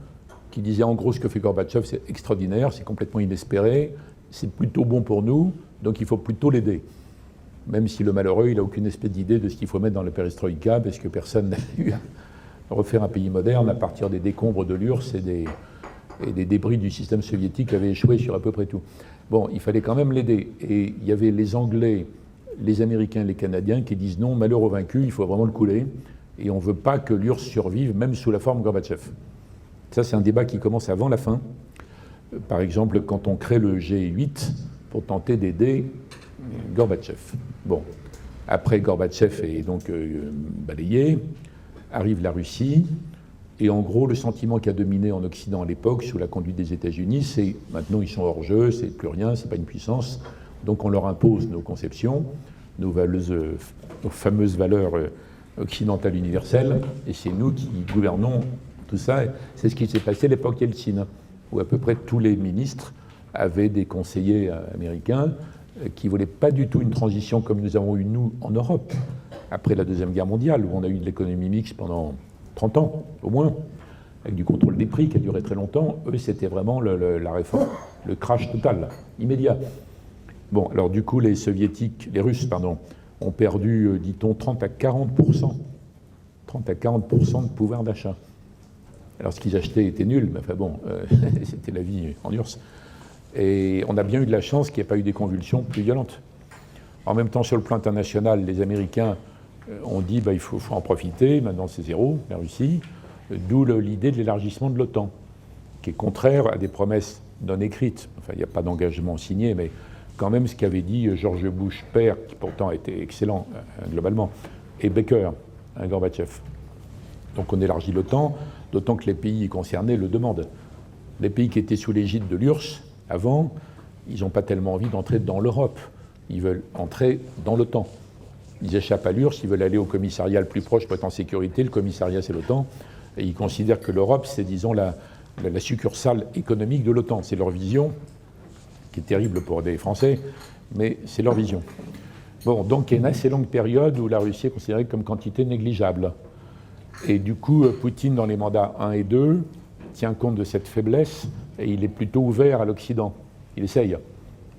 B: qui disait en gros ce que fait Gorbatchev, c'est extraordinaire, c'est complètement inespéré, c'est plutôt bon pour nous, donc il faut plutôt l'aider. Même si le malheureux, il n'a aucune espèce d'idée de ce qu'il faut mettre dans la perestroïka, parce que personne n'a eu à refaire un pays moderne à partir des décombres de l'URSS et des débris du système soviétique qui avaient échoué sur à peu près tout. Bon, il fallait quand même l'aider. Et il y avait les Anglais, les Américains, les Canadiens qui disent non, malheur aux vaincus, il faut vraiment le couler. Et on ne veut pas que l'URSS survive, même sous la forme Gorbatchev. Ça, c'est un débat qui commence avant la fin. Par exemple, quand on crée le G8 pour tenter d'aider Gorbatchev. Bon, après Gorbatchev est donc balayé, arrive la Russie, et en gros, le sentiment qui a dominé en Occident à l'époque, sous la conduite des États-Unis, c'est maintenant ils sont hors jeu, c'est plus rien, c'est pas une puissance, donc on leur impose nos conceptions, nos fameuses valeurs occidentales universelles, et c'est nous qui gouvernons tout ça. C'est ce qui s'est passé à l'époque Yeltsin, où à peu près tous les ministres avaient des conseillers américains qui ne voulaient pas du tout une transition comme nous avons eu, nous, en Europe, après la Deuxième Guerre mondiale, où on a eu de l'économie mixte pendant 30 ans, au moins, avec du contrôle des prix qui a duré très longtemps. Eux, c'était vraiment la réforme, le crash total, immédiat. Bon, alors du coup, les Russes, ont perdu, dit-on, 30 à 40% de pouvoir d'achat. Alors ce qu'ils achetaient était nul, mais enfin bon, c'était la vie en URSS. Et on a bien eu de la chance qu'il n'y ait pas eu des convulsions plus violentes. En même temps, sur le plan international, les Américains ont dit il faut en profiter, maintenant c'est zéro, la Russie, d'où l'idée de l'élargissement de l'OTAN, qui est contraire à des promesses non écrites. Enfin, il n'y a pas d'engagement signé, mais quand même ce qu'avait dit George Bush père, qui pourtant était excellent globalement, et Baker, Gorbatchev. Donc on élargit l'OTAN, d'autant que les pays concernés le demandent. Les pays qui étaient sous l'égide de l'URSS, avant, ils n'ont pas tellement envie d'entrer dans l'Europe. Ils veulent entrer dans l'OTAN. Ils échappent à l'URSS, ils veulent aller au commissariat le plus proche pour être en sécurité. Le commissariat, c'est l'OTAN. Et ils considèrent que l'Europe, c'est, disons, la succursale économique de l'OTAN. C'est leur vision, qui est terrible pour des Français, mais c'est leur vision. Bon, donc il y a une assez longue période où la Russie est considérée comme quantité négligeable. Et du coup, Poutine, dans les mandats 1 et 2, tient compte de cette faiblesse et il est plutôt ouvert à l'Occident. Il essaye.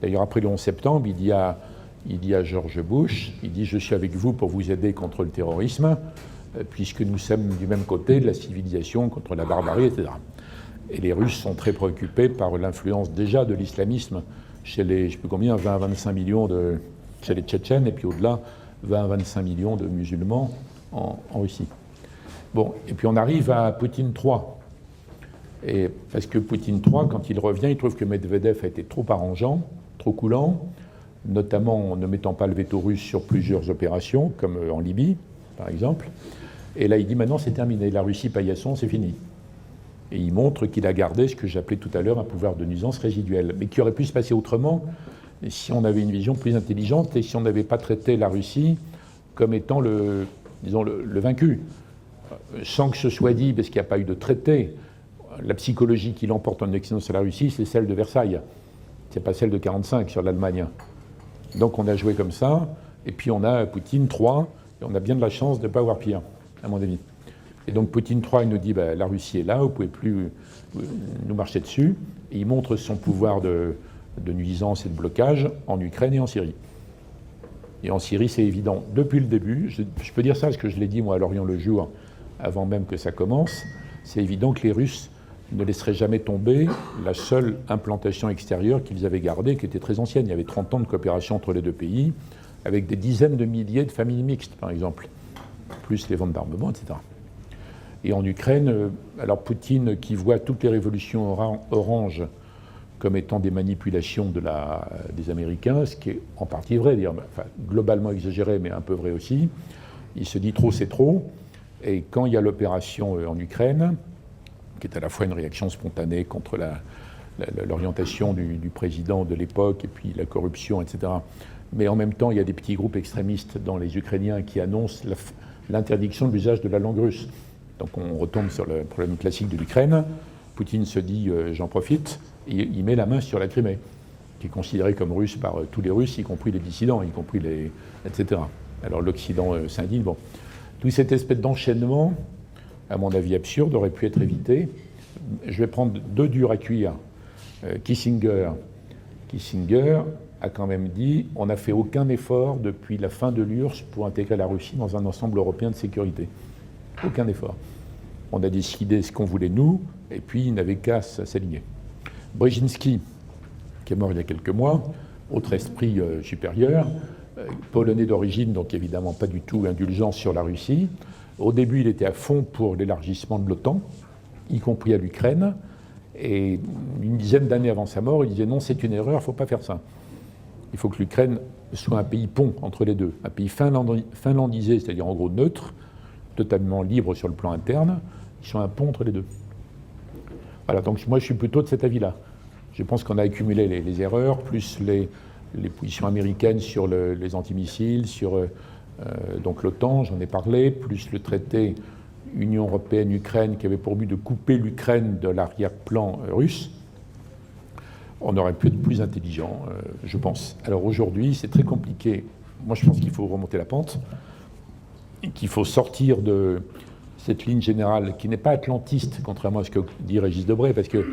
B: D'ailleurs, après le 11 septembre, il dit à George Bush, il dit « Je suis avec vous pour vous aider contre le terrorisme, puisque nous sommes du même côté de la civilisation contre la barbarie, etc. » Et les Russes sont très préoccupés par l'influence déjà de l'islamisme chez les, je ne sais plus combien, 20 à 25 millions chez les Tchétchènes, et puis au-delà, 20 à 25 millions de musulmans en Russie. Bon, et puis on arrive à Poutine III. Et parce que Poutine III, quand il revient, il trouve que Medvedev a été trop arrangeant, trop coulant. notamment en ne mettant pas le veto russe sur plusieurs opérations, comme en Libye, par exemple. Et là, il dit maintenant c'est terminé, la Russie paillasson, c'est fini. Et il montre qu'il a gardé ce que j'appelais tout à l'heure un pouvoir de nuisance résiduel, mais qui aurait pu se passer autrement si on avait une vision plus intelligente et si on n'avait pas traité la Russie comme étant le vaincu. Sans que ce soit dit, parce qu'il n'y a pas eu de traité, la psychologie qui l'emporte en Occident sur la Russie, c'est celle de Versailles. C'est pas celle de 1945 sur l'Allemagne. Donc on a joué comme ça, et puis on a Poutine 3, et on a bien de la chance de ne pas avoir pire, à mon avis. Et donc Poutine 3, il nous dit, la Russie est là, vous ne pouvez plus nous marcher dessus, et il montre son pouvoir de nuisance et de blocage en Ukraine et en Syrie. Et en Syrie, c'est évident, depuis le début, je peux dire ça parce que je l'ai dit moi à Lorient le jour, avant même que ça commence, c'est évident que les Russes ne laisseraient jamais tomber la seule implantation extérieure qu'ils avaient gardée, qui était très ancienne. Il y avait 30 ans de coopération entre les deux pays, avec des dizaines de milliers de familles mixtes, par exemple, plus les ventes d'armement, etc. Et en Ukraine, alors Poutine, qui voit toutes les révolutions oranges comme étant des manipulations des Américains, ce qui est en partie vrai, enfin, globalement exagéré, mais un peu vrai aussi, il se dit trop c'est trop. Et quand il y a l'opération en Ukraine, qui est à la fois une réaction spontanée contre l'orientation du président de l'époque, et puis la corruption, etc. Mais en même temps, il y a des petits groupes extrémistes dans les Ukrainiens qui annoncent l'interdiction de l'usage de la langue russe. Donc on retombe sur le problème classique de l'Ukraine. Poutine se dit j'en profite, et il met la main sur la Crimée, qui est considérée comme russe par tous les Russes, y compris les dissidents, y compris les... etc. Alors l'Occident s'indigne. Bon. Toute cette espèce d'enchaînement, à mon avis absurde, aurait pu être évité. Je vais prendre deux durs à cuire. Kissinger a quand même dit « on n'a fait aucun effort depuis la fin de l'URSS pour intégrer la Russie dans un ensemble européen de sécurité. Aucun effort. On a décidé ce qu'on voulait nous, et puis il n'avait qu'à s'aligner. » Brzezinski, qui est mort il y a quelques mois, autre esprit supérieur, polonais d'origine, donc évidemment pas du tout indulgent sur la Russie. Au début, il était à fond pour l'élargissement de l'OTAN, y compris à l'Ukraine. Et une dizaine d'années avant sa mort, il disait non, c'est une erreur, il ne faut pas faire ça. Il faut que l'Ukraine soit un pays pont entre les deux, un pays finlandisé, c'est-à-dire en gros neutre, totalement libre sur le plan interne, qui soit un pont entre les deux. Voilà, donc moi je suis plutôt de cet avis-là. Je pense qu'on a accumulé les erreurs, plus les positions américaines sur les antimissiles, sur donc l'OTAN, j'en ai parlé, plus le traité Union européenne-Ukraine qui avait pour but de couper l'Ukraine de l'arrière-plan russe. On aurait pu être plus intelligent, je pense. Alors aujourd'hui, c'est très compliqué. Moi, je pense qu'il faut remonter la pente, et qu'il faut sortir de cette ligne générale qui n'est pas atlantiste, contrairement à ce que dit Régis Debray, parce que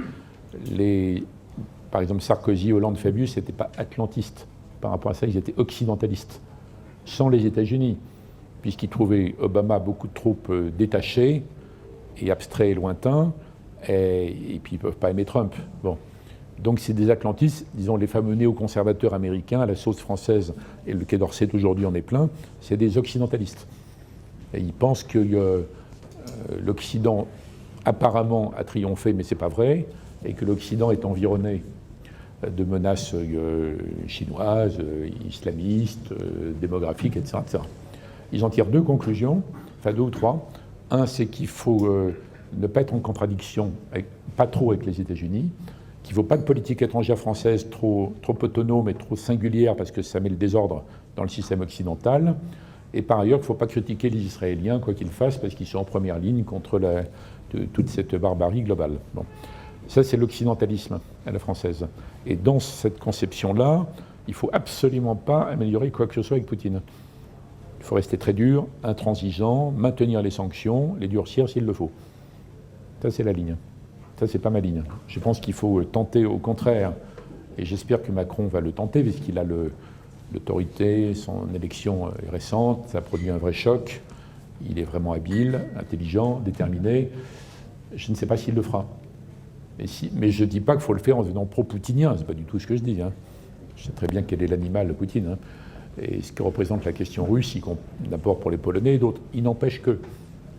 B: par exemple, Sarkozy, Hollande, Fabius n'étaient pas atlantistes. Par rapport à ça, ils étaient occidentalistes, sans les États-Unis, puisqu'ils trouvaient Obama beaucoup de troupes détachées et abstraits et lointains, et puis ils ne peuvent pas aimer Trump. Bon. Donc c'est des atlantistes, disons les fameux néoconservateurs américains à la sauce française, et le Quai d'Orsay aujourd'hui en est plein, c'est des occidentalistes. Et ils pensent que l'Occident apparemment a triomphé, mais ce n'est pas vrai, et que l'Occident est environné de menaces chinoises, islamistes, démographiques, etc., etc. Ils en tirent deux conclusions, enfin deux ou trois. Un, c'est qu'il faut ne pas être en contradiction, pas trop avec les États-Unis, qu'il ne faut pas de politique étrangère française trop autonome et trop singulière parce que ça met le désordre dans le système occidental. Et par ailleurs, il ne faut pas critiquer les Israéliens, quoi qu'ils fassent, parce qu'ils sont en première ligne contre toute cette barbarie globale. Bon. Ça, c'est l'occidentalisme à la française. Et dans cette conception-là, il ne faut absolument pas améliorer quoi que ce soit avec Poutine. Il faut rester très dur, intransigeant, maintenir les sanctions, les durcir s'il le faut. Ça, c'est la ligne. Ça, c'est pas ma ligne. Je pense qu'il faut tenter au contraire, et j'espère que Macron va le tenter, puisqu'il a l'autorité, son élection est récente, ça a produit un vrai choc, il est vraiment habile, intelligent, déterminé. Je ne sais pas s'il le fera. Mais je ne dis pas qu'il faut le faire en devenant pro-poutinien, c'est pas du tout ce que je dis. Hein. Je sais très bien quel est l'animal de Poutine, hein. Et ce que représente la question russe, d'abord pour les Polonais et d'autres. Il n'empêche que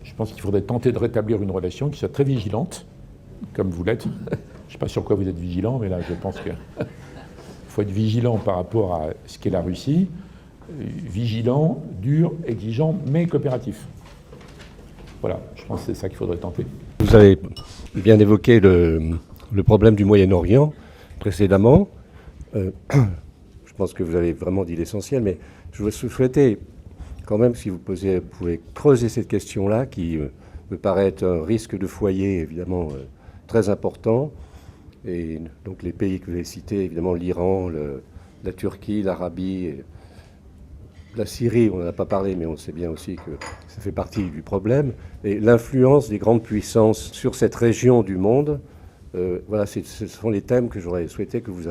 B: je pense qu'il faudrait tenter de rétablir une relation qui soit très vigilante, comme vous l'êtes. Je ne sais pas sur quoi vous êtes vigilant, mais là, je pense qu'il faut être vigilant par rapport à ce qu'est la Russie, vigilant, dur, exigeant, mais coopératif. Voilà, je pense que c'est ça qu'il faudrait tenter.
D: Vous avez bien évoqué le problème du Moyen-Orient précédemment. Je pense que vous avez vraiment dit l'essentiel, mais je souhaitais quand même, si vous pouvez creuser cette question-là, qui me paraît être un risque de foyer évidemment très important. Et donc les pays que vous avez cités, évidemment l'Iran, la Turquie, l'Arabie, la Syrie, on n'en a pas parlé, mais on sait bien aussi que ça fait partie du problème. Et l'influence des grandes puissances sur cette région du monde, voilà, ce sont les thèmes que j'aurais souhaité que vous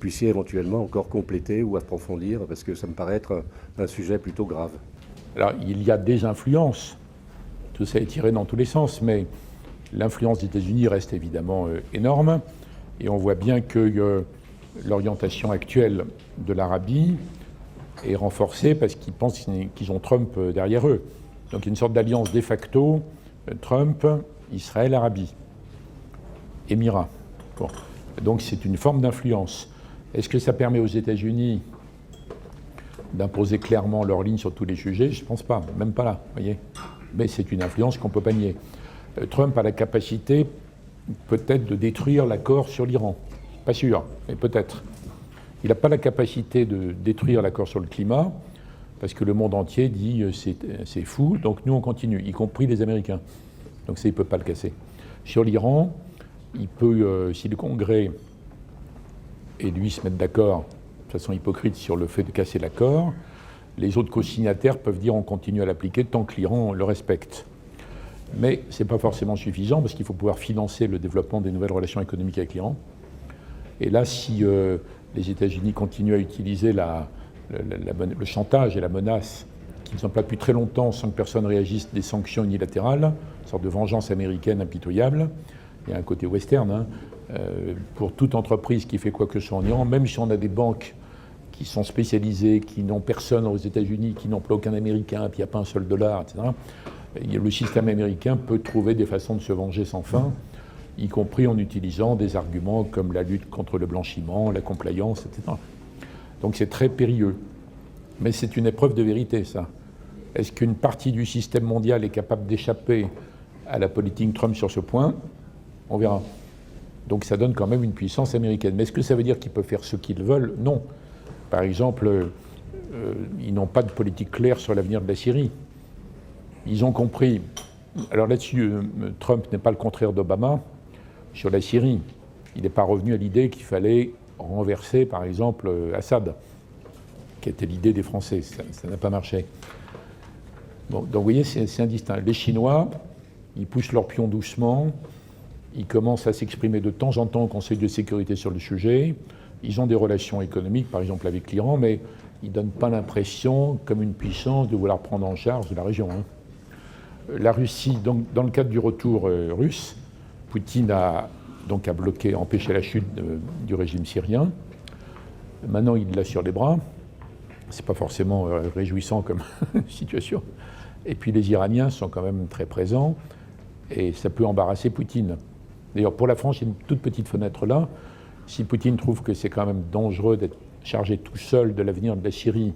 D: puissiez éventuellement encore compléter ou approfondir, parce que ça me paraît être un sujet plutôt grave.
B: Alors, il y a des influences, tout ça est tiré dans tous les sens, mais l'influence des États-Unis reste évidemment énorme, et on voit bien que l'orientation actuelle de l'Arabie est renforcée parce qu'ils pensent qu'ils ont Trump derrière eux. Donc il y a une sorte d'alliance de facto, Trump, Israël, Arabie, Émirats. Bon. Donc c'est une forme d'influence. Est-ce que ça permet aux États-Unis d'imposer clairement leur ligne sur tous les sujets? Je ne pense pas, même pas là, voyez. Mais c'est une influence qu'on ne peut pas nier. Trump a la capacité peut-être de détruire l'accord sur l'Iran. Pas sûr, mais peut-être. Il n'a pas la capacité de détruire l'accord sur le climat, parce que le monde entier dit c'est fou, donc nous on continue, y compris les Américains. Donc ça, il ne peut pas le casser. Sur l'Iran, il peut, si le Congrès et lui se mettent d'accord de façon hypocrite sur le fait de casser l'accord, les autres co-signataires peuvent dire on continue à l'appliquer tant que l'Iran le respecte. Mais ce n'est pas forcément suffisant, parce qu'il faut pouvoir financer le développement des nouvelles relations économiques avec l'Iran. Et là, si les États-Unis continuent à utiliser le chantage et la menace, qu'ils n'ont pas depuis très longtemps, sans que personne réagisse, des sanctions unilatérales, une sorte de vengeance américaine impitoyable, il y a un côté western, pour toute entreprise qui fait quoi que ce soit en Iran, même si on a des banques qui sont spécialisées, qui n'ont personne aux États-Unis, qui n'emploient aucun Américain, puis il n'y a pas un seul dollar, etc., le système américain peut trouver des façons de se venger sans fin, y compris en utilisant des arguments comme la lutte contre le blanchiment, la compliance, etc. Donc c'est très périlleux. Mais c'est une épreuve de vérité, ça. Est-ce qu'une partie du système mondial est capable d'échapper à la politique Trump sur ce point? On verra. Donc ça donne quand même une puissance américaine. Mais est-ce que ça veut dire qu'ils peuvent faire ce qu'ils veulent? Non. Par exemple, ils n'ont pas de politique claire sur l'avenir de la Syrie. Ils ont compris. Alors là-dessus, Trump n'est pas le contraire d'Obama sur la Syrie. Il n'est pas revenu à l'idée qu'il fallait renverser, par exemple, Assad, qui était l'idée des Français. Ça n'a pas marché. Bon, donc vous voyez, c'est indistinct. Les Chinois, ils poussent leur pion doucement. Ils commencent à s'exprimer de temps en temps au Conseil de sécurité sur le sujet. Ils ont des relations économiques, par exemple avec l'Iran, mais ils ne donnent pas l'impression, comme une puissance, de vouloir prendre en charge la région. La Russie, donc, dans le cadre du retour russe, Poutine a bloqué, empêché la chute du régime syrien. Maintenant, il l'a sur les bras. C'est pas forcément réjouissant comme situation. Et puis les Iraniens sont quand même très présents, et ça peut embarrasser Poutine. D'ailleurs, pour la France, il y a une toute petite fenêtre là. Si Poutine trouve que c'est quand même dangereux d'être chargé tout seul de l'avenir de la Syrie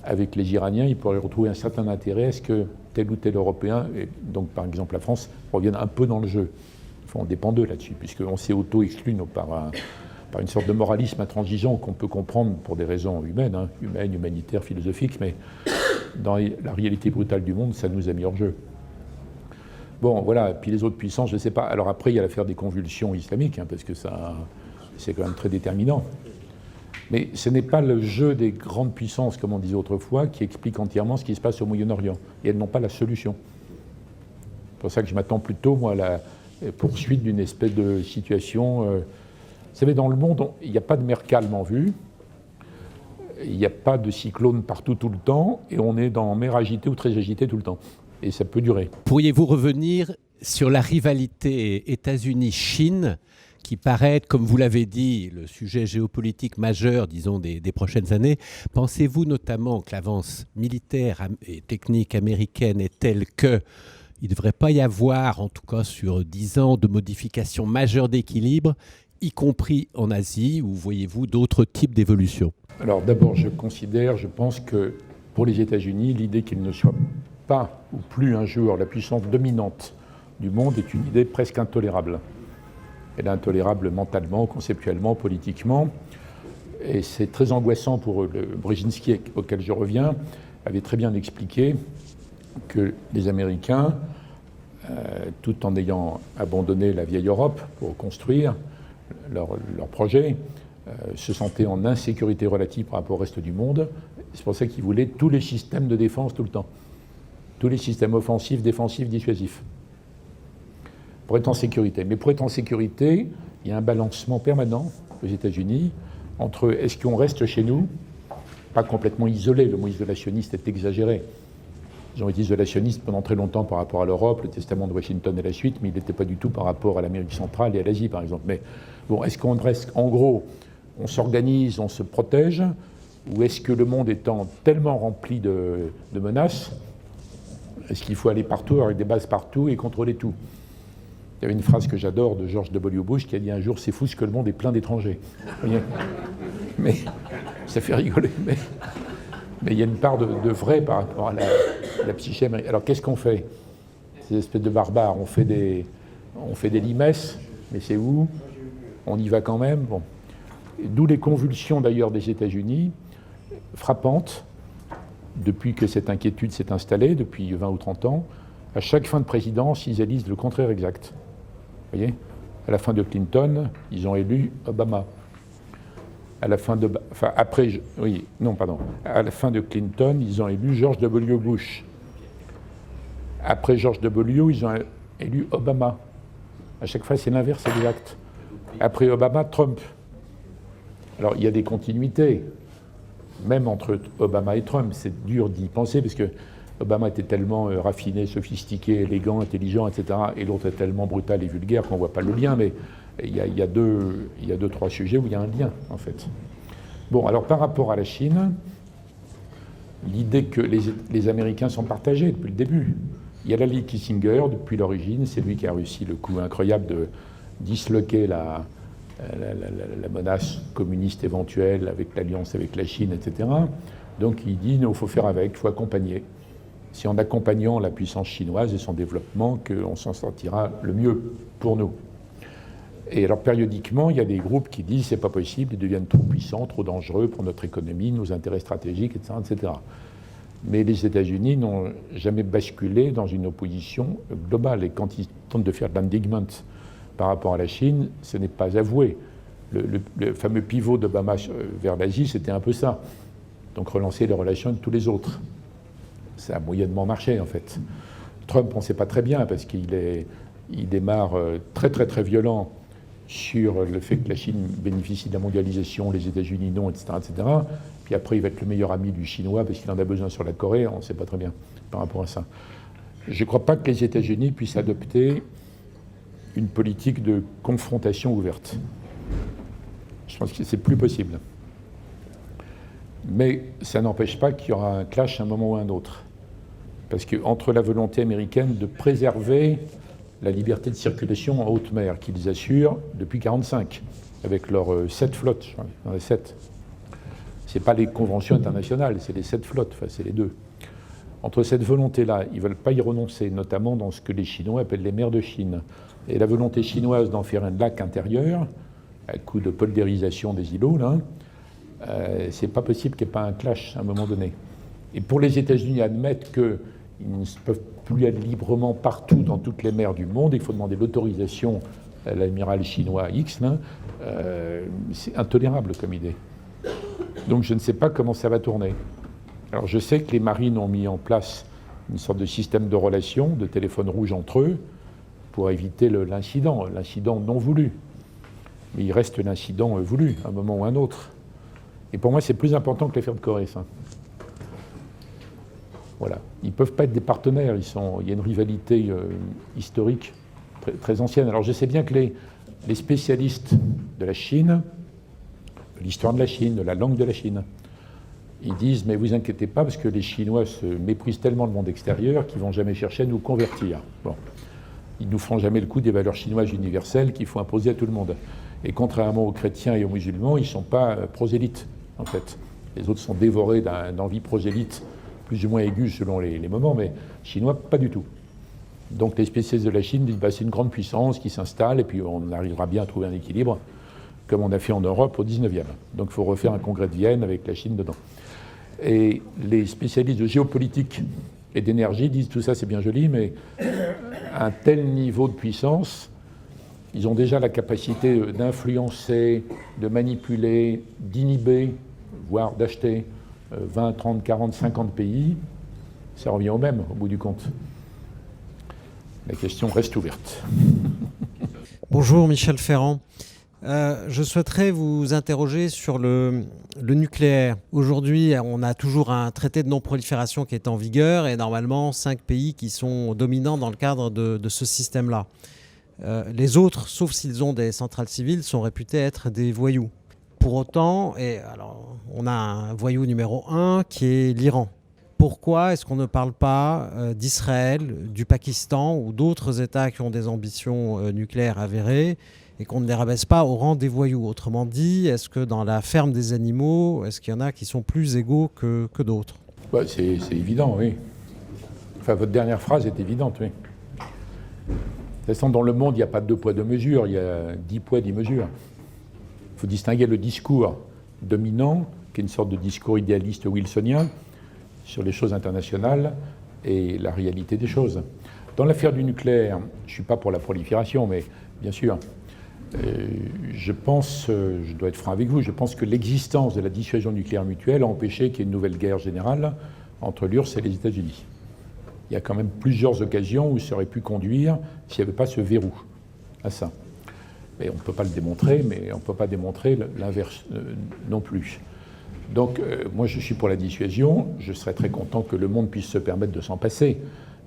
B: avec les Iraniens, il pourrait retrouver un certain intérêt à ce que tel ou tel Européen, et donc par exemple la France, revienne un peu dans le jeu. Enfin, on dépend d'eux là-dessus, puisqu'on s'est auto-exclu par une sorte de moralisme intransigeant qu'on peut comprendre pour des raisons humaines, humanitaires, philosophiques, mais dans la réalité brutale du monde, ça nous a mis hors jeu. Bon, voilà, puis les autres puissances, je ne sais pas. Alors après, il y a l'affaire des convulsions islamiques, parce que ça, c'est quand même très déterminant. Mais ce n'est pas le jeu des grandes puissances, comme on disait autrefois, qui explique entièrement ce qui se passe au Moyen-Orient. Et elles n'ont pas la solution. C'est pour ça que je m'attends plutôt, moi, à la poursuite d'une espèce de situation. Vous savez, dans le monde, il n'y a pas de mer calme en vue. Il n'y a pas de cyclone partout tout le temps. Et on est dans mer agitée ou très agitée tout le temps. Et ça peut durer.
E: Pourriez-vous revenir sur la rivalité États-Unis-Chine qui paraît être, comme vous l'avez dit, le sujet géopolitique majeur, disons, des prochaines années. Pensez-vous notamment que l'avance militaire et technique américaine est telle qu'il ne devrait pas y avoir, en tout cas sur 10 ans, de modification majeure d'équilibre y compris en Asie, ou voyez-vous d'autres types d'évolutions?
B: Alors d'abord, je pense que pour les États-Unis, l'idée qu'ils ne soient pas ou plus un jour la puissance dominante du monde est une idée presque intolérable. Elle est intolérable mentalement, conceptuellement, politiquement. Et c'est très angoissant pour eux. Brzezinski, auquel je reviens, avait très bien expliqué que les Américains, tout en ayant abandonné la vieille Europe pour construire leur projet, se sentaient en insécurité relative par rapport au reste du monde. C'est pour ça qu'ils voulaient tous les systèmes de défense tout le temps. Tous les systèmes offensifs, défensifs, dissuasifs. Pour être en sécurité. Mais pour être en sécurité, il y a un balancement permanent aux États-Unis entre est-ce qu'on reste chez nous, pas complètement isolé, le mot isolationniste est exagéré. Ils ont été isolationnistes pendant très longtemps par rapport à l'Europe, le testament de Washington et la suite, mais il n'était pas du tout par rapport à l'Amérique centrale et à l'Asie, par exemple. Mais bon, est-ce qu'on reste, en gros, on s'organise, on se protège, ou est-ce que le monde étant tellement rempli de menaces, est-ce qu'il faut aller partout, avec des bases partout et contrôler tout? Il y avait une phrase que j'adore de George W. Bush qui a dit un jour « C'est fou ce que le monde est plein d'étrangers ». Mais ça fait rigoler. Mais il y a une part de vrai par rapport à la psyché américaine. Alors qu'est-ce qu'on fait? Ces espèces de barbares, on fait des limes, mais c'est où? On y va quand même. Bon. D'où les convulsions d'ailleurs des États-Unis, frappantes, depuis que cette inquiétude s'est installée, depuis 20 ou 30 ans. À chaque fin de présidence, ils élisent le contraire exact. Vous voyez? À la fin de Clinton, ils ont élu Obama. À la fin de... Enfin, après... Oui, non, pardon. À la fin de Clinton, ils ont élu George W. Bush. Après George W., ils ont élu Obama. À chaque fois, c'est l'inverse exact. Après Obama, Trump. Alors, il y a des continuités, même entre Obama et Trump. C'est dur d'y penser, parce que Obama était tellement raffiné, sophistiqué, élégant, intelligent, etc. Et l'autre est tellement brutal et vulgaire qu'on ne voit pas le lien, mais il y a deux, trois sujets où il y a un lien, en fait. Bon, alors par rapport à la Chine, l'idée que les Américains sont partagés depuis le début. Il y a Larry Kissinger, depuis l'origine, c'est lui qui a réussi le coup incroyable de disloquer la menace communiste éventuelle avec l'alliance avec la Chine, etc. Donc il dit, il faut faire avec, il faut accompagner. C'est en accompagnant la puissance chinoise et son développement qu'on s'en sortira le mieux pour nous. Et alors périodiquement, il y a des groupes qui disent c'est pas possible, ils deviennent trop puissants, trop dangereux pour notre économie, nos intérêts stratégiques, etc., etc. Mais les États-Unis n'ont jamais basculé dans une opposition globale. Et quand ils tentent de faire de l'endiguement par rapport à la Chine, ce n'est pas avoué. Le fameux pivot d'Obama vers l'Asie, c'était un peu ça. Donc relancer les relations avec tous les autres. Ça a moyennement marché, en fait. Trump, on ne sait pas très bien, parce qu'il démarre très, très, très violent sur le fait que la Chine bénéficie de la mondialisation, les États-Unis non, etc., etc. Puis après, il va être le meilleur ami du Chinois, parce qu'il en a besoin sur la Corée, on ne sait pas très bien par rapport à ça. Je ne crois pas que les États-Unis puissent adopter une politique de confrontation ouverte. Je pense que c'est plus possible. Mais ça n'empêche pas qu'il y aura un clash à un moment ou à un autre. Parce qu'entre la volonté américaine de préserver la liberté de circulation en haute mer qu'ils assurent depuis 1945, avec leurs 7 flottes, je crois, dans les 7. Ce n'est pas les conventions internationales, c'est les 7 flottes, enfin c'est les 2. Entre cette volonté-là, ils ne veulent pas y renoncer, notamment dans ce que les Chinois appellent les mers de Chine. Et la volonté chinoise d'en faire un lac intérieur, à coup de poldérisation des îlots, là, c'est pas possible qu'il n'y ait pas un clash à un moment donné. Et pour les États-Unis admettre qu'ils ne peuvent plus aller librement partout dans toutes les mers du monde, il faut demander l'autorisation à l'amiral chinois X, là, c'est intolérable comme idée. Donc je ne sais pas comment ça va tourner. Alors je sais que les marines ont mis en place une sorte de système de relations, de téléphone rouge entre eux, pour éviter l'incident non voulu. Mais il reste l'incident voulu, à un moment ou à un autre. Et pour moi, c'est plus important que l'affaire de Corée, ça. Voilà. Ils ne peuvent pas être des partenaires. Il y a une rivalité historique très, très ancienne. Alors je sais bien que les spécialistes de la Chine, de l'histoire de la Chine, de la langue de la Chine, ils disent, mais vous inquiétez pas, parce que les Chinois se méprisent tellement le monde extérieur qu'ils ne vont jamais chercher à nous convertir. Bon. Ils ne nous feront jamais le coup des valeurs chinoises universelles qu'il faut imposer à tout le monde. Et contrairement aux chrétiens et aux musulmans, ils ne sont pas prosélytes, en fait. Les autres sont dévorés d'envie prosélyte, plus ou moins aiguë selon les moments, mais chinois, pas du tout. Donc les spécialistes de la Chine disent bah, c'est une grande puissance qui s'installe, et puis on arrivera bien à trouver un équilibre, comme on a fait en Europe au 19e. Donc il faut refaire un congrès de Vienne avec la Chine dedans. Et les spécialistes de géopolitique et d'énergie disent tout ça c'est bien joli, mais un tel niveau de puissance, ils ont déjà la capacité d'influencer, de manipuler, d'inhiber, voire d'acheter 20, 30, 40, 50 pays. Ça revient au même, au bout du compte. La question reste ouverte.
F: Bonjour, Michel Ferrand. Je souhaiterais vous interroger sur le nucléaire. Aujourd'hui, on a toujours un traité de non-prolifération qui est en vigueur et normalement 5 pays qui sont dominants dans le cadre de ce système-là. Les autres, sauf s'ils ont des centrales civiles, sont réputés être des voyous. Pour autant, on a un voyou numéro 1 qui est l'Iran. Pourquoi est-ce qu'on ne parle pas d'Israël, du Pakistan ou d'autres États qui ont des ambitions nucléaires avérées et qu'on ne les rabaisse pas au rang des voyous? Autrement dit, est-ce que dans la ferme des animaux, est-ce qu'il y en a qui sont plus égaux que d'autres?
B: Ouais, c'est évident, oui. Enfin, votre dernière phrase est évidente, oui. De toute façon, dans le monde, il n'y a pas de 2 poids 2 mesures, il y a 10 poids 10 mesures. Il faut distinguer le discours dominant, qui est une sorte de discours idéaliste wilsonien, sur les choses internationales, et la réalité des choses. Dans l'affaire du nucléaire, je ne suis pas pour la prolifération, mais bien sûr, je pense, je dois être franc avec vous, je pense que l'existence de la dissuasion nucléaire mutuelle a empêché qu'il y ait une nouvelle guerre générale entre l'URSS et les États-Unis. Il y a quand même plusieurs occasions où ça aurait pu conduire, s'il n'y avait pas ce verrou à ça. Et on ne peut pas le démontrer, mais on ne peut pas démontrer l'inverse non plus. Donc, moi, je suis pour la dissuasion. Je serais très content que le monde puisse se permettre de s'en passer.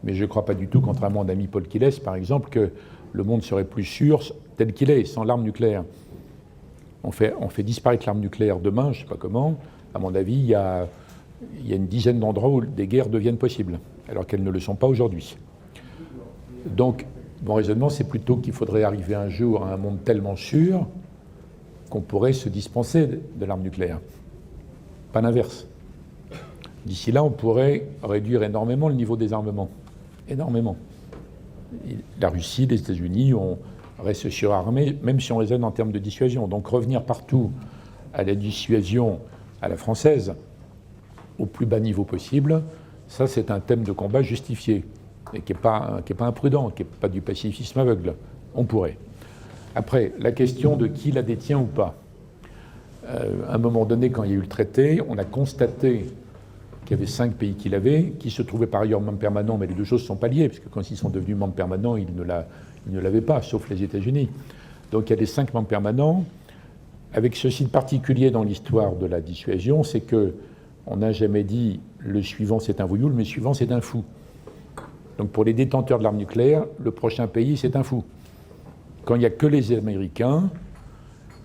B: Mais je ne crois pas du tout, contrairement à mon ami Paul Quilles, par exemple, que le monde serait plus sûr tel qu'il est, sans l'arme nucléaire. On fait disparaître l'arme nucléaire demain, je ne sais pas comment. À mon avis, il y a une dizaine d'endroits où des guerres deviennent possibles, alors qu'elles ne le sont pas aujourd'hui. Donc, mon raisonnement, c'est plutôt qu'il faudrait arriver un jour à un monde tellement sûr qu'on pourrait se dispenser de l'arme nucléaire. Pas l'inverse. D'ici là, on pourrait réduire énormément le niveau des armements. Énormément. La Russie, les États-Unis, on reste surarmés, même si on raisonne en termes de dissuasion. Donc revenir partout à la dissuasion à la française, au plus bas niveau possible, ça c'est un thème de combat justifié, et qui n'est pas imprudent, qui n'est pas du pacifisme aveugle. On pourrait. Après, la question de qui la détient ou pas. À un moment donné, quand il y a eu le traité, on a constaté qu'il y avait 5 pays qui l'avaient, qui se trouvaient par ailleurs membres permanents, mais les deux choses sont pas liées, parce que quand ils sont devenus membres permanents, ils ne l'avaient pas, sauf les États-Unis. Donc il y a les 5 membres permanents. Avec ceci de particulier dans l'histoire de la dissuasion, c'est qu'on n'a jamais dit le suivant c'est un voyou, le suivant c'est un fou. Donc pour les détenteurs de l'arme nucléaire, le prochain pays c'est un fou. Quand il n'y a que les Américains,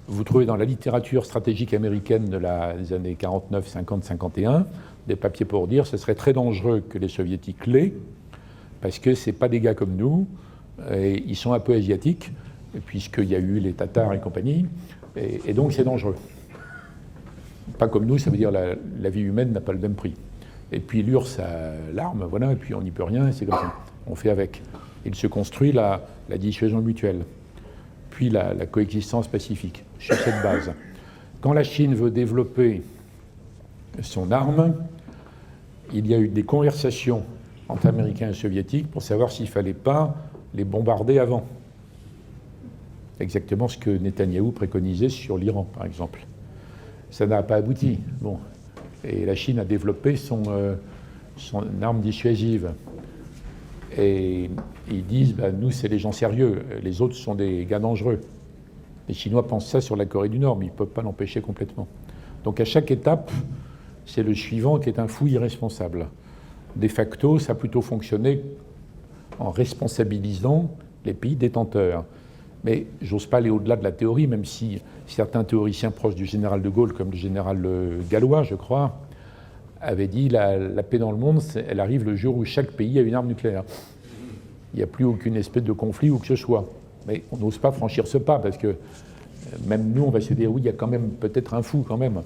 B: vous trouvez dans la littérature stratégique américaine des années 49, 50, 51, des papiers pour dire que ce serait très dangereux que les soviétiques l'aient, parce que ce n'est pas des gars comme nous, et ils sont un peu asiatiques, puisqu'il y a eu les Tatars et compagnie, et donc c'est dangereux. Pas comme nous, ça veut dire la vie humaine n'a pas le même prix. Et puis l'URSS a l'arme, voilà, et puis on n'y peut rien, et c'est comme ça. On fait avec. Il se construit la dissuasion mutuelle, puis la coexistence pacifique, sur cette base. Quand la Chine veut développer son arme, il y a eu des conversations entre Américains et Soviétiques pour savoir s'il ne fallait pas les bombarder avant. Exactement ce que Netanyahou préconisait sur l'Iran, par exemple. Ça n'a pas abouti. Bon. Et la Chine a développé son arme dissuasive. Et ils disent, nous, c'est les gens sérieux, les autres sont des gars dangereux. Les Chinois pensent ça sur la Corée du Nord, mais ils ne peuvent pas l'empêcher complètement. Donc à chaque étape, c'est le suivant qui est un fou irresponsable. De facto, ça a plutôt fonctionné en responsabilisant les pays détenteurs. Mais j'ose pas aller au-delà de la théorie, même si certains théoriciens proches du général de Gaulle, comme le général gallois, je crois, avaient dit la paix dans le monde, elle arrive le jour où chaque pays a une arme nucléaire. Il n'y a plus aucune espèce de conflit ou que ce soit. Mais on n'ose pas franchir ce pas, parce que Même nous, on va se dire, oui, il y a quand même peut-être un fou quand même.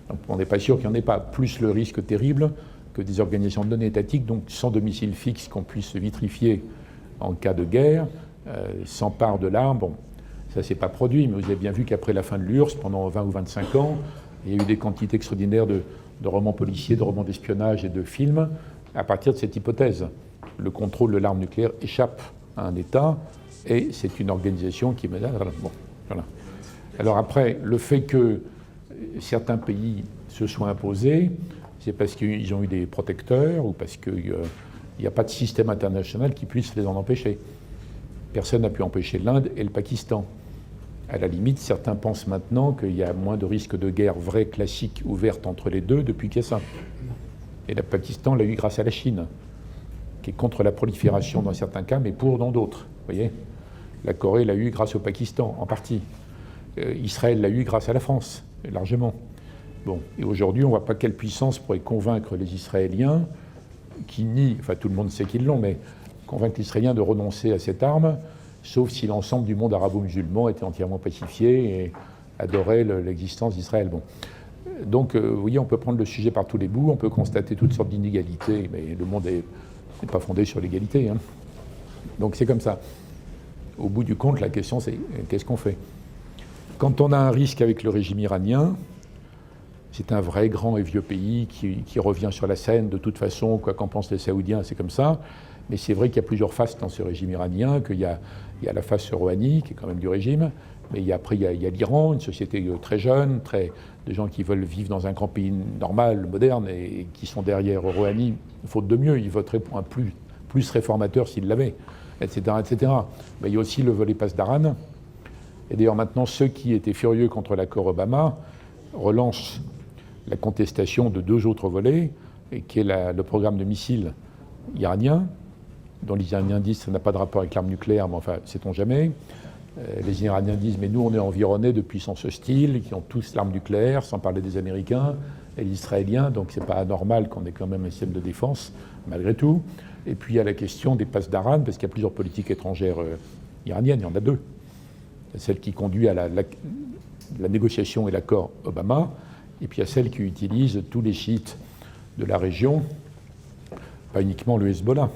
B: Donc, on n'est pas sûr qu'il n'y en ait pas. Plus le risque terrible que des organisations non étatiques, donc sans domicile fixe, qu'on puisse se vitrifier en cas de guerre, s'emparent de l'arme. Bon, ça ne s'est pas produit, mais vous avez bien vu qu'après la fin de l'URSS, pendant 20 ou 25 ans, il y a eu des quantités extraordinaires de romans policiers, de romans d'espionnage et de films à partir de cette hypothèse. Le contrôle de l'arme nucléaire échappe à un État et c'est une organisation qui est menée. Bon, voilà. Alors après, le fait que certains pays se soient imposés, c'est parce qu'ils ont eu des protecteurs ou parce qu'il n'y a pas de système international qui puisse les en empêcher. Personne n'a pu empêcher l'Inde et le Pakistan. À la limite, certains pensent maintenant qu'il y a moins de risques de guerre vraie, classique, ouverte entre les deux depuis qu'il y a ça. Et le Pakistan l'a eu grâce à la Chine, qui est contre la prolifération dans certains cas, mais pour dans d'autres. Vous voyez, la Corée l'a eu grâce au Pakistan, en partie. Israël l'a eu grâce à la France, largement. Bon, et aujourd'hui, on ne voit pas quelle puissance pourrait convaincre les Israéliens, qui nient, enfin tout le monde sait qu'ils l'ont, mais convaincre les Israéliens de renoncer à cette arme, sauf si l'ensemble du monde arabo-musulman était entièrement pacifié et adorait l'existence d'Israël. Bon. Donc, vous voyez, on peut prendre le sujet par tous les bouts, on peut constater toutes sortes d'inégalités, mais le monde n'est pas fondé sur l'égalité. Hein. Donc, c'est comme ça. Au bout du compte, la question, c'est qu'est-ce qu'on fait? Quand on a un risque avec le régime iranien, c'est un vrai grand et vieux pays qui revient sur la scène. De toute façon, quoi qu'en pensent les Saoudiens, c'est comme ça. Mais c'est vrai qu'il y a plusieurs faces dans ce régime iranien, qu'il y a la face rouhani, qui est quand même du régime, mais après, il y a l'Iran, une société très jeune, de gens qui veulent vivre dans un grand pays normal, moderne, et qui sont derrière Rouhani, faute de mieux. Ils voteraient pour un plus réformateur s'ils l'avaient, etc., etc. Mais il y a aussi le volet Pasdaran. Et d'ailleurs, maintenant, ceux qui étaient furieux contre l'accord Obama relancent la contestation de deux autres volets, et qui est le programme de missiles iranien, dont les Iraniens disent que ça n'a pas de rapport avec l'arme nucléaire, mais enfin, sait-on jamais. Les Iraniens disent, mais nous, on est environnés de puissances hostiles, qui ont tous l'arme nucléaire, sans parler des Américains et des Israéliens, donc c'est pas anormal qu'on ait quand même un système de défense, malgré tout. Et puis il y a la question des Pasdaran, parce qu'il y a plusieurs politiques étrangères iraniennes, il y en a deux. Celle qui conduit à la négociation et l'accord Obama, et puis il y a celle qui utilise tous les chiites de la région, pas uniquement le Hezbollah.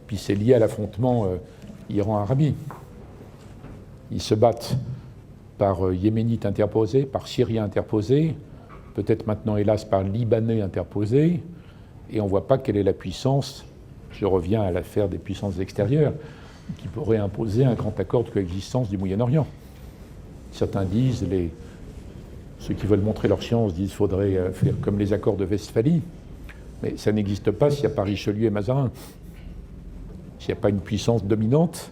B: Puis c'est lié à l'affrontement Iran-Arabie. Ils se battent par Yéménites interposés, par Syriens interposés, peut-être maintenant, hélas, par Libanais interposés, et on ne voit pas quelle est la puissance, je reviens à l'affaire des puissances extérieures, qui pourrait imposer un grand accord de coexistence du Moyen-Orient. Certains disent, ceux qui veulent montrer leur science disent qu'il faudrait faire comme les accords de Westphalie, mais ça n'existe pas s'il n'y a pas Richelieu et Mazarin. S'il n'y a pas une puissance dominante,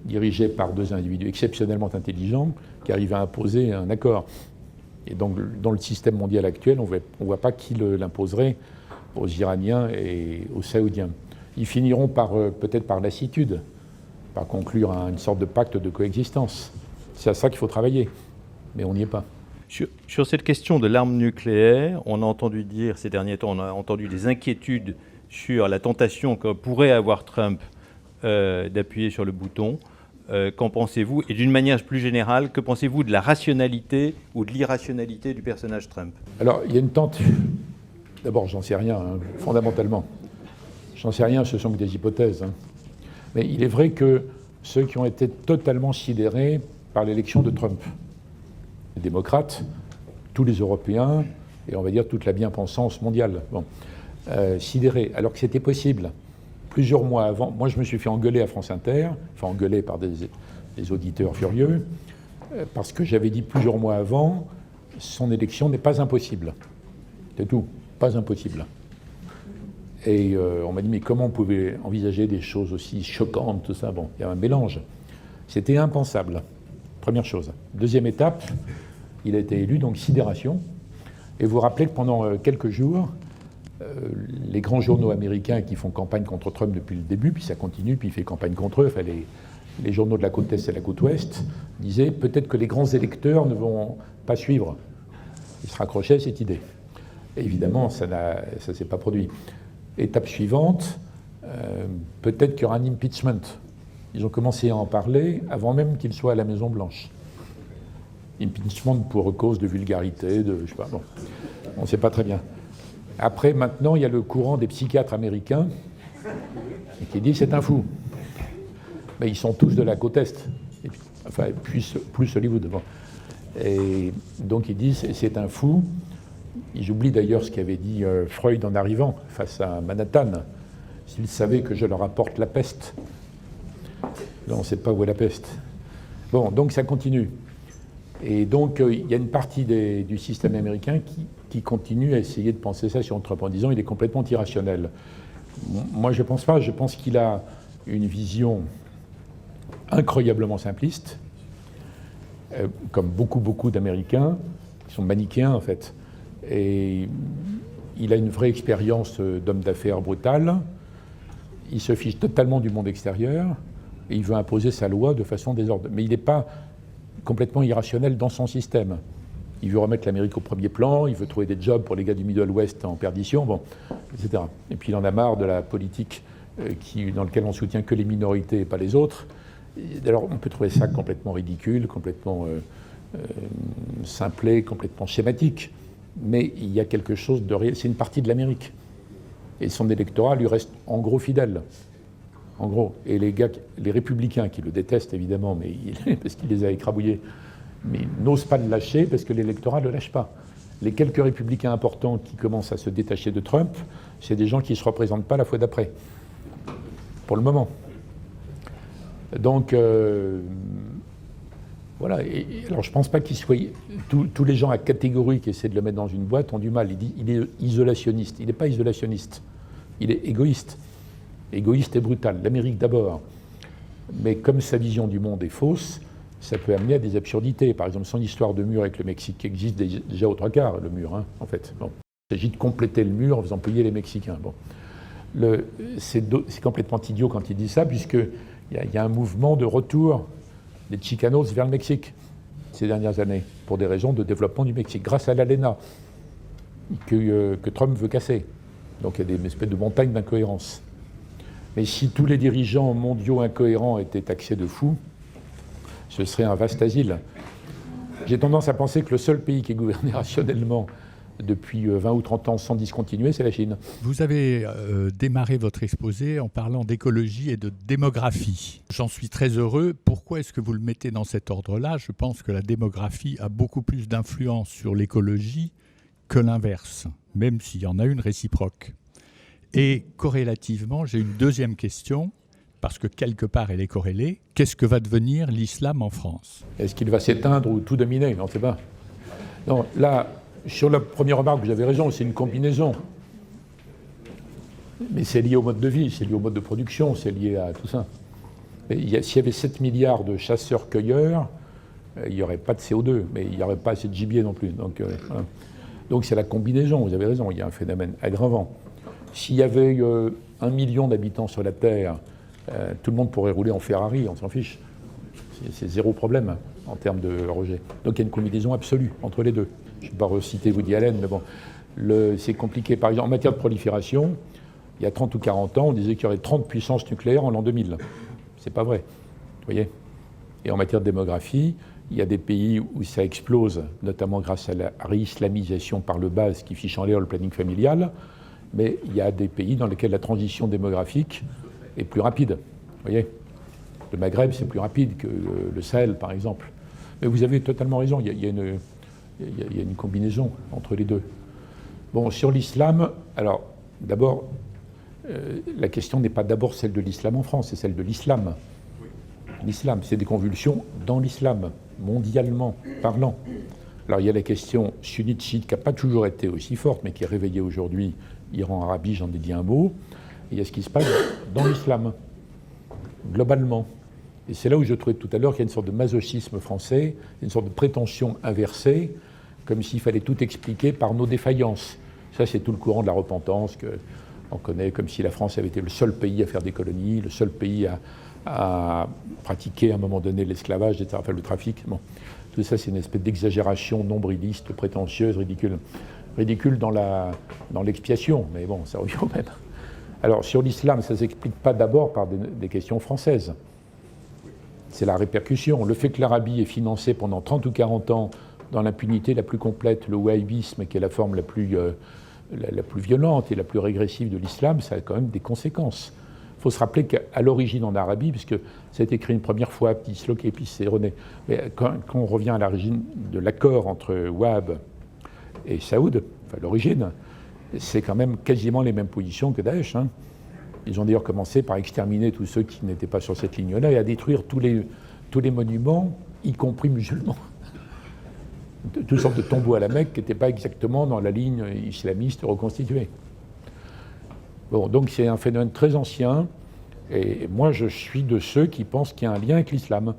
B: dirigée par deux individus exceptionnellement intelligents, qui arrivent à imposer un accord. Et donc, dans le système mondial actuel, on ne voit pas qui l'imposerait aux Iraniens et aux Saoudiens. Ils finiront peut-être par lassitude, par conclure une sorte de pacte de coexistence. C'est à ça qu'il faut travailler, mais on n'y est pas.
G: Sur cette question de l'arme nucléaire, on a entendu dire ces derniers temps, on a entendu des inquiétudes sur la tentation que pourrait avoir Trump d'appuyer sur le bouton. Qu'en pensez-vous? Et d'une manière plus générale, que pensez-vous de la rationalité ou de l'irrationalité du personnage Trump?
B: Alors, il y a une tentative. D'abord, j'en sais rien, hein, fondamentalement. J'en sais rien, ce sont que des hypothèses. Hein. Mais il est vrai que ceux qui ont été totalement sidérés par l'élection de Trump, les démocrates, tous les Européens, et on va dire toute la bien-pensance mondiale, sidérés, alors que c'était possible. Plusieurs mois avant, moi je me suis fait engueuler à France Inter, enfin engueuler par des auditeurs furieux, parce que j'avais dit plusieurs mois avant, son élection n'est pas impossible. C'est tout, pas impossible. Et on m'a dit, mais comment on pouvait envisager des choses aussi choquantes, tout ça? Bon, il y a un mélange. C'était impensable, première chose. Deuxième étape, il a été élu, donc sidération. Et vous vous rappelez que pendant quelques jours, les grands journaux américains qui font campagne contre Trump depuis le début, puis ça continue, puis il fait campagne contre eux, enfin les journaux de la côte est et la côte ouest, disaient peut-être que les grands électeurs ne vont pas suivre. Ils se raccrochaient à cette idée. Et évidemment, ça ne s'est pas produit. Étape suivante, peut-être qu'il y aura un impeachment. Ils ont commencé à en parler avant même qu'il soit à la Maison-Blanche. Impeachment pour cause de vulgarité, je sais pas, bon, on ne sait pas très bien. Après, maintenant, il y a le courant des psychiatres américains qui dit c'est un fou. Mais ils sont tous de la côte Est, et puis, enfin, plus Hollywood. Bon. Et donc ils disent c'est un fou. Ils oublient d'ailleurs ce qu'avait dit Freud en arrivant face à Manhattan. S'ils savaient que je leur apporte la peste. Là, on ne sait pas où est la peste. Bon, donc ça continue. Et donc il y a une partie du système américain qui continue à essayer de penser ça sur Trump en disant il est complètement irrationnel. Moi, je ne pense pas. Je pense qu'il a une vision incroyablement simpliste, comme beaucoup d'Américains, qui sont manichéens en fait. Et il a une vraie expérience d'homme d'affaires brutal. Il se fiche totalement du monde extérieur et il veut imposer sa loi de façon désordonnée. Mais il n'est pas complètement irrationnel dans son système. Il veut remettre l'Amérique au premier plan, il veut trouver des jobs pour les gars du Middle West en perdition, bon, etc. Et puis il en a marre de la politique dans laquelle on soutient que les minorités et pas les autres. Alors on peut trouver ça complètement ridicule, complètement simplé, complètement schématique, mais il y a quelque chose de réel. C'est une partie de l'Amérique. Et son électorat lui reste en gros fidèle. En gros. Et les républicains qui le détestent évidemment, parce qu'il les a écrabouillés, mais n'osent pas le lâcher parce que l'électorat ne le lâche pas. Les quelques républicains importants qui commencent à se détacher de Trump, c'est des gens qui ne se représentent pas la fois d'après, pour le moment. Donc, voilà. Alors, je ne pense pas qu'il soit... Tous les gens à catégorie qui essaient de le mettre dans une boîte ont du mal. Il est isolationniste. Il n'est pas isolationniste. Il est égoïste. Égoïste et brutal. L'Amérique d'abord. Mais comme sa vision du monde est fausse, ça peut amener à des absurdités. Par exemple, son histoire de mur avec le Mexique qui existe déjà aux trois quarts, le mur, hein, en fait. Bon. Il s'agit de compléter le mur en faisant payer les Mexicains. Bon. C'est complètement idiot quand il dit ça, puisqu'il y a un mouvement de retour des Chicanos vers le Mexique ces dernières années, pour des raisons de développement du Mexique, grâce à l'ALENA, que Trump veut casser. Donc il y a des espèces de montagnes d'incohérence. Mais si tous les dirigeants mondiaux incohérents étaient taxés de fous, ce serait un vaste asile. J'ai tendance à penser que le seul pays qui est gouverné rationnellement depuis 20 ou 30 ans sans discontinuer, c'est la Chine.
H: Vous avez démarré votre exposé en parlant d'écologie et de démographie. J'en suis très heureux. Pourquoi est-ce que vous le mettez dans cet ordre-là ? Je pense que la démographie a beaucoup plus d'influence sur l'écologie que l'inverse, même s'il y en a une réciproque. Et corrélativement, j'ai une deuxième question, parce que quelque part elle est corrélée. Qu'est-ce que va devenir l'islam en France ?
B: Est-ce qu'il va s'éteindre ou tout dominer ? On ne sait pas. Non, là... Sur la première remarque, vous avez raison, c'est une combinaison. Mais c'est lié au mode de vie, c'est lié au mode de production, c'est lié à tout ça. S'il y avait 7 milliards de chasseurs-cueilleurs, il n'y aurait pas de CO2, mais il n'y aurait pas assez de gibier non plus. Donc, voilà. Donc c'est la combinaison, vous avez raison, il y a un phénomène aggravant. S'il y avait 1 million d'habitants sur la Terre, tout le monde pourrait rouler en Ferrari, on s'en fiche. C'est zéro problème en termes de rejet. Donc il y a une combinaison absolue entre les deux. Je ne vais pas reciter Woody Allen, mais bon, c'est compliqué. Par exemple, en matière de prolifération, il y a 30 ou 40 ans, on disait qu'il y aurait 30 puissances nucléaires en l'an 2000. C'est pas vrai, vous voyez. Et en matière de démographie, il y a des pays où ça explose, notamment grâce à la réislamisation par le bas, ce qui fiche en l'air le planning familial, mais il y a des pays dans lesquels la transition démographique est plus rapide, vous voyez. Le Maghreb, c'est plus rapide que le Sahel, par exemple. Mais vous avez totalement raison, il y a une combinaison entre les deux. Bon, sur l'islam, alors, d'abord, la question n'est pas d'abord celle de l'islam en France, c'est celle de l'islam. L'islam, c'est des convulsions dans l'islam, mondialement parlant. Alors, il y a la question sunnite-chiite qui n'a pas toujours été aussi forte, mais qui est réveillée aujourd'hui, Iran-Arabie, j'en ai dit un mot. Et il y a ce qui se passe dans l'islam, globalement. Et c'est là où je trouvais tout à l'heure qu'il y a une sorte de masochisme français, une sorte de prétention inversée, comme s'il fallait tout expliquer par nos défaillances. Ça, c'est tout le courant de la repentance qu'on connaît, comme si la France avait été le seul pays à faire des colonies, le seul pays à pratiquer à un moment donné l'esclavage, etc., enfin le trafic. Bon. Tout ça, c'est une espèce d'exagération nombriliste, prétentieuse, ridicule. Ridicule dans l'expiation, mais bon, ça revient au même. Alors, sur l'islam, ça ne s'explique pas d'abord par des questions françaises. c'est la répercussion. Le fait que l'Arabie ait financé pendant 30 ou 40 ans, dans l'impunité la plus complète, le wahhabisme, qui est la forme la plus violente et la plus régressive de l'islam, ça a quand même des conséquences. Il faut se rappeler qu'à l'origine en Arabie, puisque ça a été écrit une première fois, disloqué, puis c'est erroné, mais quand on revient à l'origine de l'accord entre Wahhab et Saoud, enfin l'origine, c'est quand même quasiment les mêmes positions que Daesh. Hein. Ils ont d'ailleurs commencé par exterminer tous ceux qui n'étaient pas sur cette ligne-là et à détruire tous les monuments, y compris musulmans. Toutes sortes de tombeaux à la Mecque qui n'étaient pas exactement dans la ligne islamiste reconstituée. Bon, donc c'est un phénomène très ancien, et moi je suis de ceux qui pensent qu'il y a un lien avec l'islam. Donc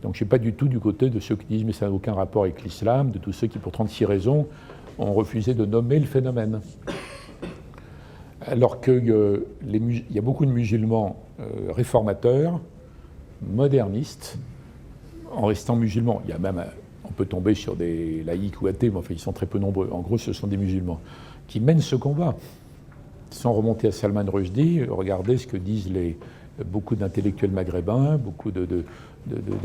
B: je ne suis pas du tout du côté de ceux qui disent mais ça n'a aucun rapport avec l'islam, de tous ceux qui pour 36 raisons ont refusé de nommer le phénomène. Alors qu'il y a beaucoup de musulmans réformateurs, modernistes, en restant musulmans. Il y a même, on peut tomber sur des laïcs ou athées, mais enfin ils sont très peu nombreux. En gros ce sont des musulmans qui mènent ce combat. Sans remonter à Salman Rushdie, regardez ce que disent beaucoup d'intellectuels maghrébins, beaucoup de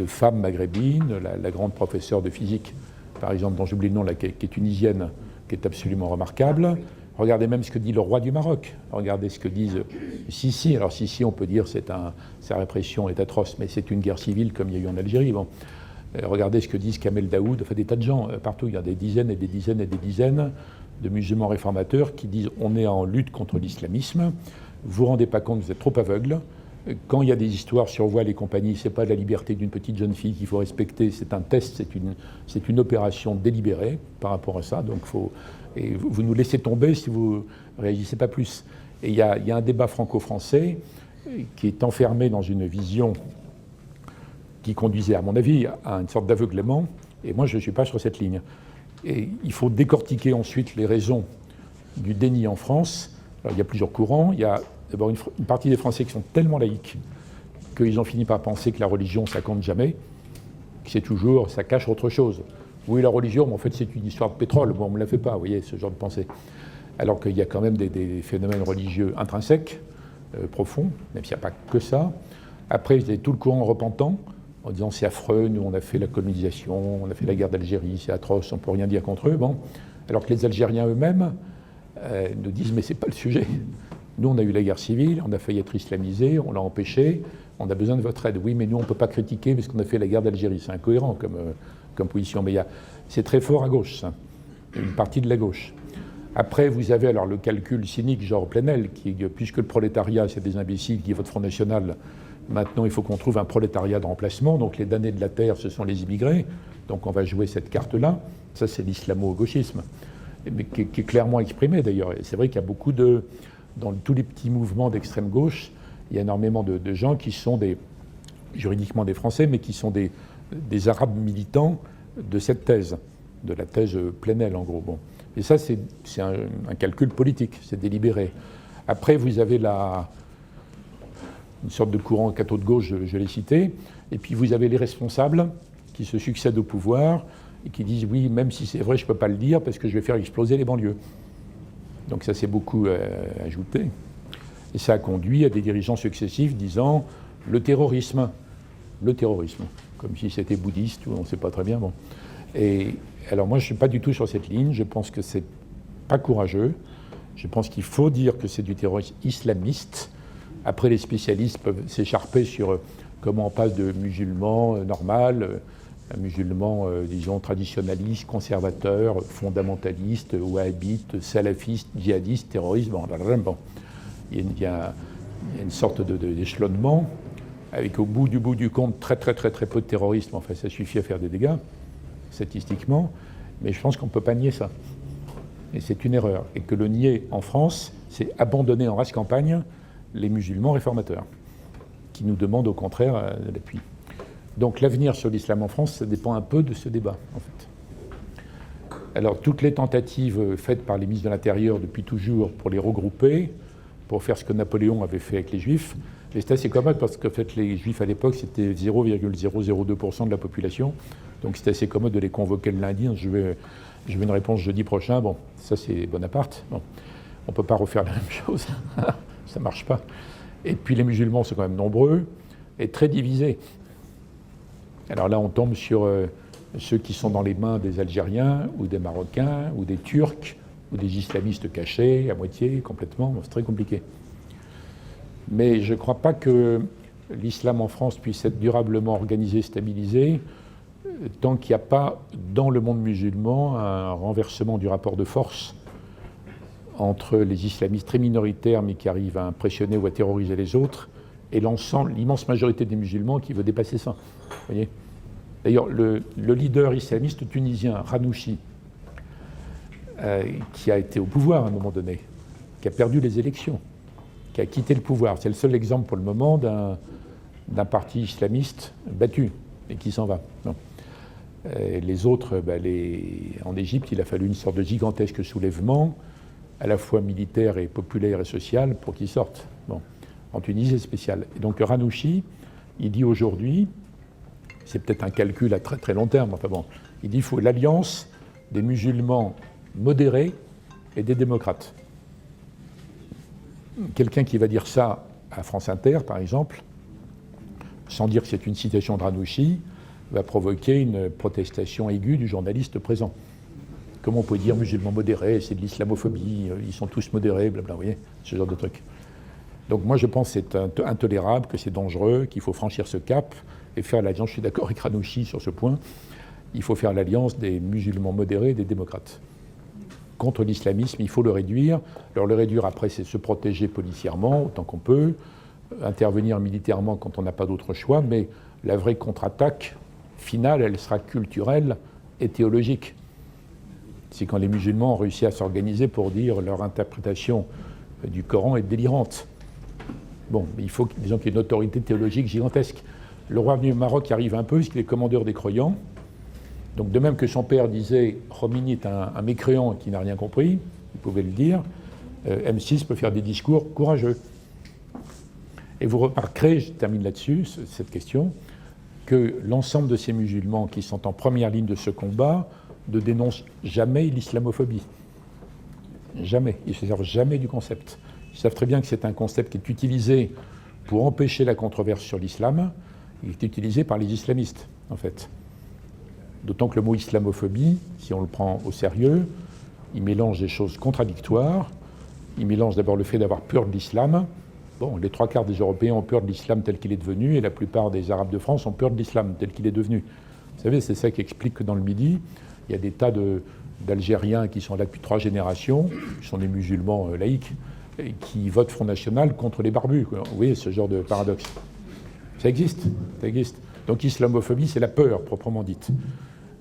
B: femmes maghrébines, la grande professeure de physique, par exemple, dont j'oublie le nom, qui est tunisienne, qui est absolument remarquable. Regardez même ce que dit le roi du Maroc. Regardez ce que disent Sisi. Alors Sisi, on peut dire sa répression est atroce, mais c'est une guerre civile comme il y a eu en Algérie. Bon. Regardez ce que disent Kamel Daoud, enfin des tas de gens partout. Il y a des dizaines et des dizaines et des dizaines de musulmans réformateurs qui disent on est en lutte contre l'islamisme, vous vous rendez pas compte, vous êtes trop aveugle. Quand il y a des histoires sur voile et compagnie, c'est pas la liberté d'une petite jeune fille qu'il faut respecter, c'est un test, c'est une opération délibérée par rapport à ça. Donc et vous nous laissez tomber si vous réagissez pas plus. Et il y a un débat franco-français qui est enfermé dans une vision qui conduisait, à mon avis, à une sorte d'aveuglement. Et moi, je ne suis pas sur cette ligne. Et il faut décortiquer ensuite les raisons du déni en France. Alors, il y a plusieurs courants. Il y a d'abord une partie des Français qui sont tellement laïcs qu'ils ont fini par penser que la religion, ça compte jamais, que c'est toujours, ça cache autre chose. Oui, la religion, mais en fait, c'est une histoire de pétrole. Bon, on ne me la fait pas, vous voyez, ce genre de pensée. Alors qu'il y a quand même des phénomènes religieux intrinsèques, profonds, même s'il n'y a pas que ça. Après, il y a tout le courant repentant, en disant c'est affreux, nous on a fait la colonisation, on a fait la guerre d'Algérie, c'est atroce, on ne peut rien dire contre eux. Bon. Alors que les Algériens eux-mêmes nous disent mais c'est pas le sujet. Nous on a eu la guerre civile, on a failli être islamisé, on l'a empêché, on a besoin de votre aide. Oui mais nous on ne peut pas critiquer parce qu'on a fait la guerre d'Algérie. C'est incohérent comme position, mais c'est très fort à gauche, ça. Une partie de la gauche. Après vous avez alors le calcul cynique genre Plenel, puisque le prolétariat c'est des imbéciles qui votent Front National. Maintenant, il faut qu'on trouve un prolétariat de remplacement. Donc, les damnés de la terre, ce sont les immigrés. Donc, on va jouer cette carte-là. Ça, c'est l'islamo-gauchisme, mais qui est clairement exprimé, d'ailleurs. Et c'est vrai qu'il y a beaucoup dans tous les petits mouvements d'extrême gauche, il y a énormément de gens qui sont juridiquement des Français, mais qui sont des Arabes militants de cette thèse, de la thèse Plenel, en gros. Bon. Et ça, c'est un calcul politique, c'est délibéré. Après, vous avez une sorte de courant catho de gauche, je l'ai cité, et puis vous avez les responsables qui se succèdent au pouvoir et qui disent oui, même si c'est vrai, je ne peux pas le dire parce que je vais faire exploser les banlieues. Donc ça s'est beaucoup ajouté. Et ça a conduit à des dirigeants successifs disant le terrorisme, comme si c'était bouddhiste, ou on ne sait pas très bien. Bon. Et alors moi, je ne suis pas du tout sur cette ligne, je pense que c'est pas courageux, je pense qu'il faut dire que c'est du terrorisme islamiste. Après, les spécialistes peuvent s'écharper sur comment on passe de musulman normal, à musulman, disons, traditionnaliste, conservateur, fondamentaliste, wahhabite, salafiste, djihadiste, terroriste. Bon. Il y a une sorte d'échelonnement, avec au bout du compte très très très très peu de terroristes. Enfin, ça suffit à faire des dégâts, statistiquement. Mais je pense qu'on ne peut pas nier ça. Et c'est une erreur. Et que le nier en France, c'est abandonner en race campagne les musulmans réformateurs, qui nous demandent au contraire l'appui. Donc l'avenir sur l'islam en France, ça dépend un peu de ce débat, en fait. Alors toutes les tentatives faites par les ministres de l'Intérieur depuis toujours pour les regrouper, pour faire ce que Napoléon avait fait avec les Juifs, et c'est assez commode parce que en fait, les Juifs à l'époque, c'était 0,002% de la population, donc c'était assez commode de les convoquer le lundi. Je veux une réponse jeudi prochain. Bon, ça c'est Bonaparte. Bon, on ne peut pas refaire la même chose. Ça ne marche pas. Et puis les musulmans sont quand même nombreux et très divisés. Alors là, on tombe sur ceux qui sont dans les mains des Algériens ou des Marocains ou des Turcs ou des islamistes cachés, à moitié, complètement. C'est très compliqué. Mais je ne crois pas que l'islam en France puisse être durablement organisé, stabilisé, tant qu'il n'y a pas dans le monde musulman un renversement du rapport de force entre les islamistes très minoritaires mais qui arrivent à impressionner ou à terroriser les autres et l'immense majorité des musulmans qui veut dépasser ça. Voyez. D'ailleurs, le leader islamiste tunisien, Ranouchi, qui a été au pouvoir à un moment donné, qui a perdu les élections, qui a quitté le pouvoir, c'est le seul exemple pour le moment d'un parti islamiste battu et qui s'en va. Non. Les autres, en Égypte, il a fallu une sorte de gigantesque soulèvement, à la fois militaire et populaire et social, pour qu'ils sortent. Bon. En Tunisie, c'est spécial. Et donc Ranouchi, il dit aujourd'hui, c'est peut-être un calcul à très très long terme, enfin bon, il dit qu'il faut l'alliance des musulmans modérés et des démocrates. Quelqu'un qui va dire ça à France Inter, par exemple, sans dire que c'est une citation de Ranouchi, va provoquer une protestation aiguë du journaliste présent. Comment on peut dire musulmans modérés, c'est de l'islamophobie, ils sont tous modérés, blablabla, vous voyez, ce genre de truc. Donc moi je pense que c'est intolérable, que c'est dangereux, qu'il faut franchir ce cap et faire l'alliance, je suis d'accord avec Ranouchi sur ce point, il faut faire l'alliance des musulmans modérés et des démocrates. Contre l'islamisme, il faut le réduire. Alors le réduire après, c'est se protéger policièrement autant qu'on peut, intervenir militairement quand on n'a pas d'autre choix, mais la vraie contre-attaque finale, elle sera culturelle et théologique. C'est quand les musulmans ont réussi à s'organiser pour dire leur interprétation du Coran est délirante. Bon, il faut disons qu'il y ait une autorité théologique gigantesque. Le roi du Maroc arrive un peu, puisqu'il est commandeur des croyants. Donc de même que son père disait « Khomeini est un mécréant qui n'a rien compris », vous pouvez le dire, M6 peut faire des discours courageux. Et vous remarquerez, je termine là-dessus, cette question, que l'ensemble de ces musulmans qui sont en première ligne de ce combat ne dénoncent jamais l'islamophobie. Jamais. Ils ne se servent jamais du concept. Ils savent très bien que c'est un concept qui est utilisé pour empêcher la controverse sur l'islam. Il est utilisé par les islamistes, en fait. D'autant que le mot islamophobie, si on le prend au sérieux, il mélange des choses contradictoires. Il mélange d'abord le fait d'avoir peur de l'islam. Bon, les 3/4 des Européens ont peur de l'islam tel qu'il est devenu, et la plupart des Arabes de France ont peur de l'islam tel qu'il est devenu. Vous savez, c'est ça qui explique que dans le Midi, il y a des tas d'Algériens qui sont là depuis 3 générations, qui sont des musulmans laïcs, et qui votent Front National contre les barbus. Vous voyez ce genre de paradoxe. Ça existe, ça existe. Donc islamophobie, c'est la peur, proprement dite.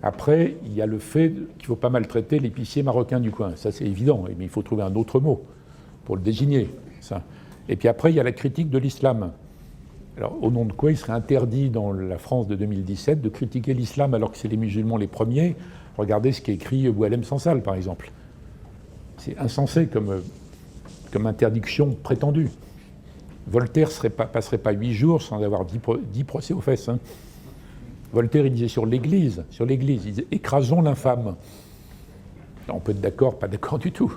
B: Après, il y a le fait qu'il ne faut pas maltraiter l'épicier marocain du coin. Ça, c'est évident, mais il faut trouver un autre mot pour le désigner. Ça. Et puis après, il y a la critique de l'islam. Alors, au nom de quoi il serait interdit dans la France de 2017 de critiquer l'islam alors que c'est les musulmans les premiers? Regardez ce qu'écrit Boualem Sansal, par exemple. C'est insensé comme interdiction prétendue. Voltaire passerait pas 8 jours sans avoir 10 procès aux fesses. Hein. Voltaire, il disait sur l'Église, il disait « écrasons l'infâme ». On peut être d'accord, pas d'accord du tout.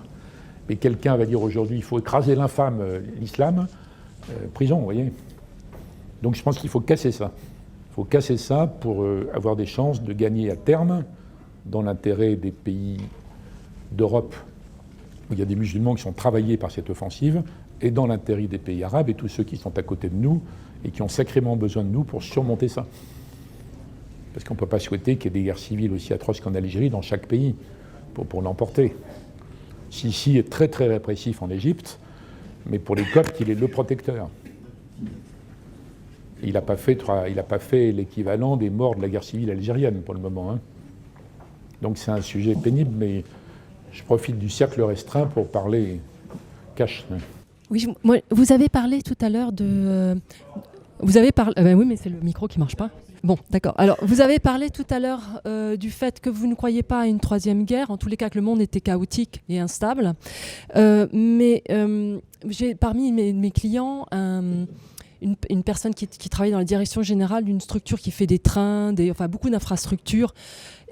B: Mais quelqu'un va dire aujourd'hui, il faut écraser l'infâme, l'islam, prison, vous voyez. Donc je pense qu'il faut casser ça. Il faut casser ça pour avoir des chances de gagner à terme, dans l'intérêt des pays d'Europe, où il y a des musulmans qui sont travaillés par cette offensive, et dans l'intérêt des pays arabes et tous ceux qui sont à côté de nous et qui ont sacrément besoin de nous pour surmonter ça. Parce qu'on ne peut pas souhaiter qu'il y ait des guerres civiles aussi atroces qu'en Algérie dans chaque pays pour l'emporter. Sisi est très très répressif en Égypte, mais pour les Coptes, il est le protecteur. Il n'a pas fait l'équivalent des morts de la guerre civile algérienne pour le moment. Hein. Donc c'est un sujet pénible, mais je profite du cercle restreint pour parler cash.
I: Oui, vous avez parlé tout à l'heure de... Vous avez parlé... oui, mais c'est le micro qui ne marche pas. Bon, d'accord. Alors, vous avez parlé tout à l'heure du fait que vous ne croyez pas à une 3e guerre, en tous les cas que le monde était chaotique et instable. Mais j'ai parmi mes clients une personne qui travaille dans la direction générale d'une structure qui fait des trains, beaucoup d'infrastructures.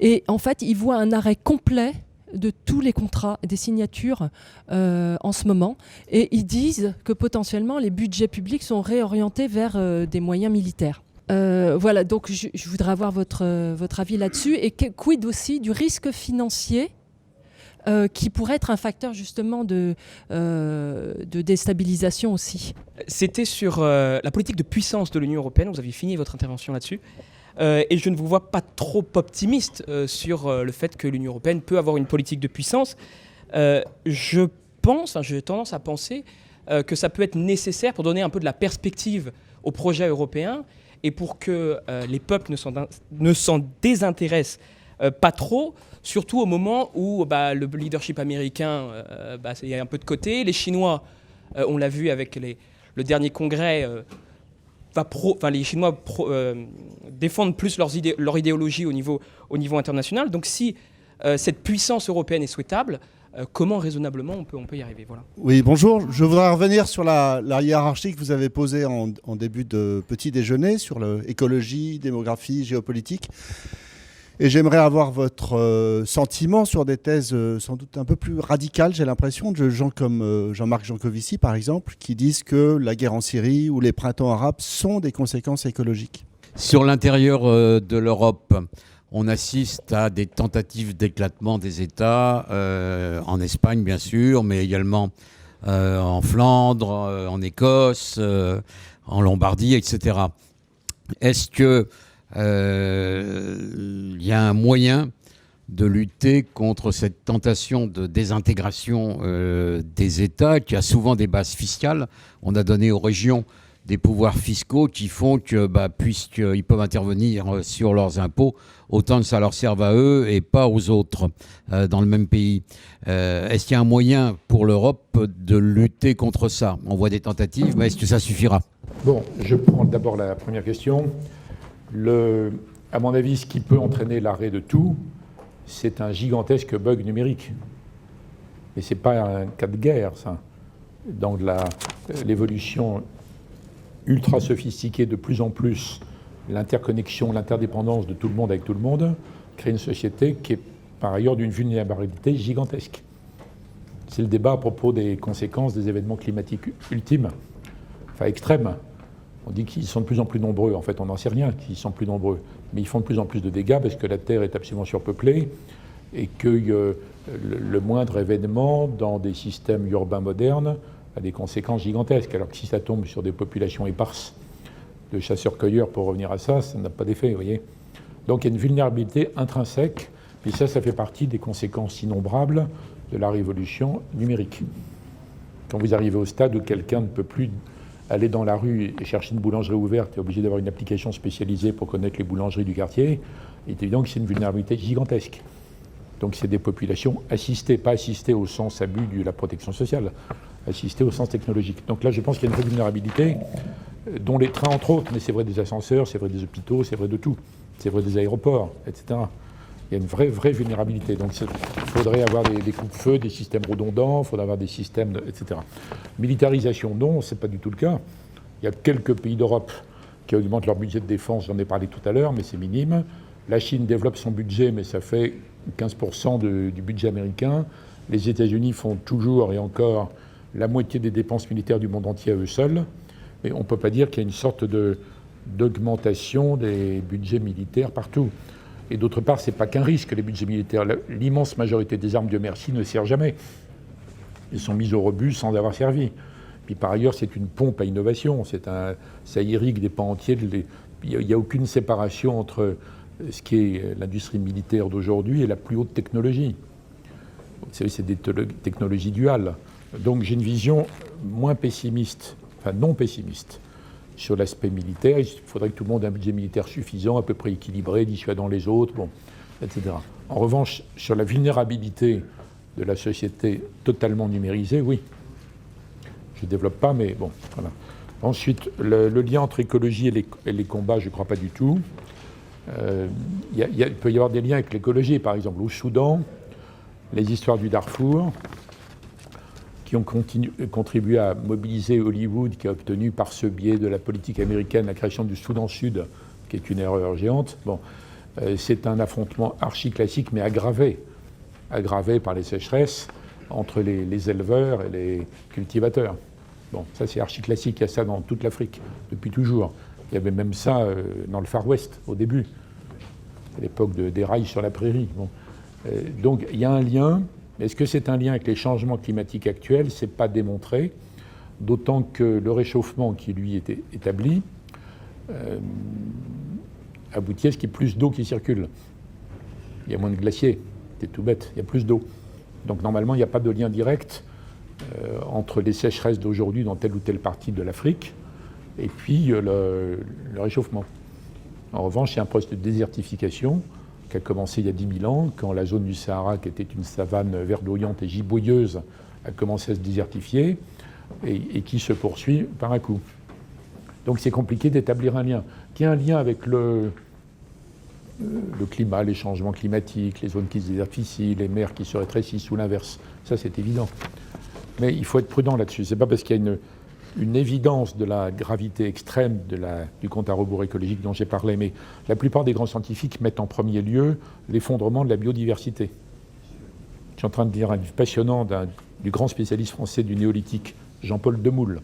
I: Et en fait, il voit un arrêt complet de tous les contrats, des signatures en ce moment. Et ils disent que potentiellement, les budgets publics sont réorientés vers des moyens militaires. Voilà, donc je voudrais avoir votre avis là-dessus. Et quid aussi du risque financier qui pourrait être un facteur justement de déstabilisation aussi.
J: C'était sur la politique de puissance de l'Union européenne, vous avez fini votre intervention là-dessus, et je ne vous vois pas trop optimiste sur le fait que l'Union européenne peut avoir une politique de puissance. J'ai tendance à penser que ça peut être nécessaire pour donner un peu de la perspective au projet européen et pour que les peuples ne s'en désintéressent pas trop, surtout au moment où le leadership américain est un peu de côté. Les Chinois, on l'a vu avec le dernier congrès, les Chinois défendent plus leur idéologie au niveau international. Donc si cette puissance européenne est souhaitable, comment raisonnablement on peut y arriver, voilà.
K: Oui, bonjour. Je voudrais revenir sur la hiérarchie que vous avez posée en début de petit déjeuner sur l'écologie, démographie, géopolitique. Et j'aimerais avoir votre sentiment sur des thèses sans doute un peu plus radicales, j'ai l'impression, de gens comme Jean-Marc Jancovici, par exemple, qui disent que la guerre en Syrie ou les printemps arabes sont des conséquences écologiques.
L: Sur l'intérieur de l'Europe, on assiste à des tentatives d'éclatement des États, en Espagne bien sûr, mais également en Flandre, en Écosse, en Lombardie, etc. Est-ce que y a un moyen de lutter contre cette tentation de désintégration des États qui a souvent des bases fiscales? On a donné aux régions des pouvoirs fiscaux qui font que, puisqu'ils peuvent intervenir sur leurs impôts, autant que ça leur serve à eux et pas aux autres dans le même pays. Est-ce qu'il y a un moyen pour l'Europe de lutter contre ça? On voit des tentatives, mais est-ce que ça suffira?
B: Bon, je prends d'abord la première question. À mon avis, ce qui peut entraîner l'arrêt de tout, c'est un gigantesque bug numérique. Et ce n'est pas un cas de guerre, ça. Dans l'évolution ultra sophistiquée de plus en plus, l'interconnexion, l'interdépendance de tout le monde avec tout le monde, crée une société qui est par ailleurs d'une vulnérabilité gigantesque. C'est le débat à propos des conséquences des événements climatiques ultimes, enfin extrêmes. On dit qu'ils sont de plus en plus nombreux. En fait, on n'en sait rien qu'ils sont plus nombreux. Mais ils font de plus en plus de dégâts parce que la Terre est absolument surpeuplée et que le moindre événement dans des systèmes urbains modernes a des conséquences gigantesques. Alors que si ça tombe sur des populations éparses de chasseurs-cueilleurs, pour revenir à ça, ça n'a pas d'effet, vous voyez. Donc il y a une vulnérabilité intrinsèque. Et ça fait partie des conséquences innombrables de la révolution numérique. Quand vous arrivez au stade où quelqu'un ne peut plus aller dans la rue et chercher une boulangerie ouverte, est obligé d'avoir une application spécialisée pour connaître les boulangeries du quartier, il est évident que c'est une vulnérabilité gigantesque. Donc c'est des populations assistées, pas assistées au sens abus de la protection sociale, assistées au sens technologique. Donc là, je pense qu'il y a une vraie vulnérabilité, dont les trains entre autres, mais c'est vrai des ascenseurs, c'est vrai des hôpitaux, c'est vrai de tout, c'est vrai des aéroports, etc. Il y a une vraie vulnérabilité. Donc il faudrait avoir des coupe-feux, des systèmes redondants, il faudrait avoir des systèmes, etc. Militarisation, non, ce n'est pas du tout le cas. Il y a quelques pays d'Europe qui augmentent leur budget de défense, j'en ai parlé tout à l'heure, mais c'est minime. La Chine développe son budget, mais ça fait 15% du budget américain. Les États-Unis font toujours et encore la moitié des dépenses militaires du monde entier à eux seuls. Mais on ne peut pas dire qu'il y a une sorte d'augmentation des budgets militaires partout. Et d'autre part, ce n'est pas qu'un risque, les budgets militaires. L'immense majorité des armes, Dieu merci, ne servent jamais. Elles sont mises au rebut sans avoir servi. Puis par ailleurs, c'est une pompe à innovation. Ça irrigue des pans entiers. Il n'y a aucune séparation entre ce qui est l'industrie militaire d'aujourd'hui et la plus haute technologie. Vous savez, c'est des technologies duales. Donc j'ai une vision moins pessimiste, enfin non pessimiste, sur l'aspect militaire. Il faudrait que tout le monde ait un budget militaire suffisant, à peu près équilibré, dissuadant les autres, bon, etc. En revanche, sur la vulnérabilité de la société totalement numérisée, oui. Je ne développe pas, mais bon, voilà. Ensuite, le lien entre écologie et les combats, je ne crois pas du tout. Il peut y avoir des liens avec l'écologie, par exemple au Soudan, les histoires du Darfour, qui ont contribué à mobiliser Hollywood, qui a obtenu par ce biais de la politique américaine la création du Soudan Sud, qui est une erreur géante. Bon, c'est un affrontement archi-classique, mais aggravé par les sécheresses entre les éleveurs et les cultivateurs. Bon, ça c'est archi-classique, il y a ça dans toute l'Afrique, depuis toujours. Il y avait même ça dans le Far West, au début, à l'époque des rails sur la prairie. Bon. Donc il y a un lien. Est-ce que c'est un lien avec les changements climatiques actuels? Ce n'est pas démontré, d'autant que le réchauffement qui, lui, était établi aboutit à ce qu'il y ait plus d'eau qui circule. Il y a moins de glaciers, c'est tout bête, il y a plus d'eau. Donc normalement, il n'y a pas de lien direct entre les sécheresses d'aujourd'hui dans telle ou telle partie de l'Afrique et puis le réchauffement. En revanche, il y a un processus de désertification qui a commencé il y a 10 000 ans, quand la zone du Sahara, qui était une savane verdoyante et giboyeuse, a commencé à se désertifier et qui se poursuit par un coup. Donc c'est compliqué d'établir un lien. Qu'il y a un lien avec le climat, les changements climatiques, les zones qui se désertifient, les mers qui se rétrécissent ou l'inverse. Ça, c'est évident. Mais il faut être prudent là-dessus. Ce n'est pas parce qu'il y a une évidence de la gravité extrême du compte à rebours écologique dont j'ai parlé, mais la plupart des grands scientifiques mettent en premier lieu l'effondrement de la biodiversité. Je suis en train de lire un livre passionnant du grand spécialiste français du néolithique, Jean-Paul Demoule,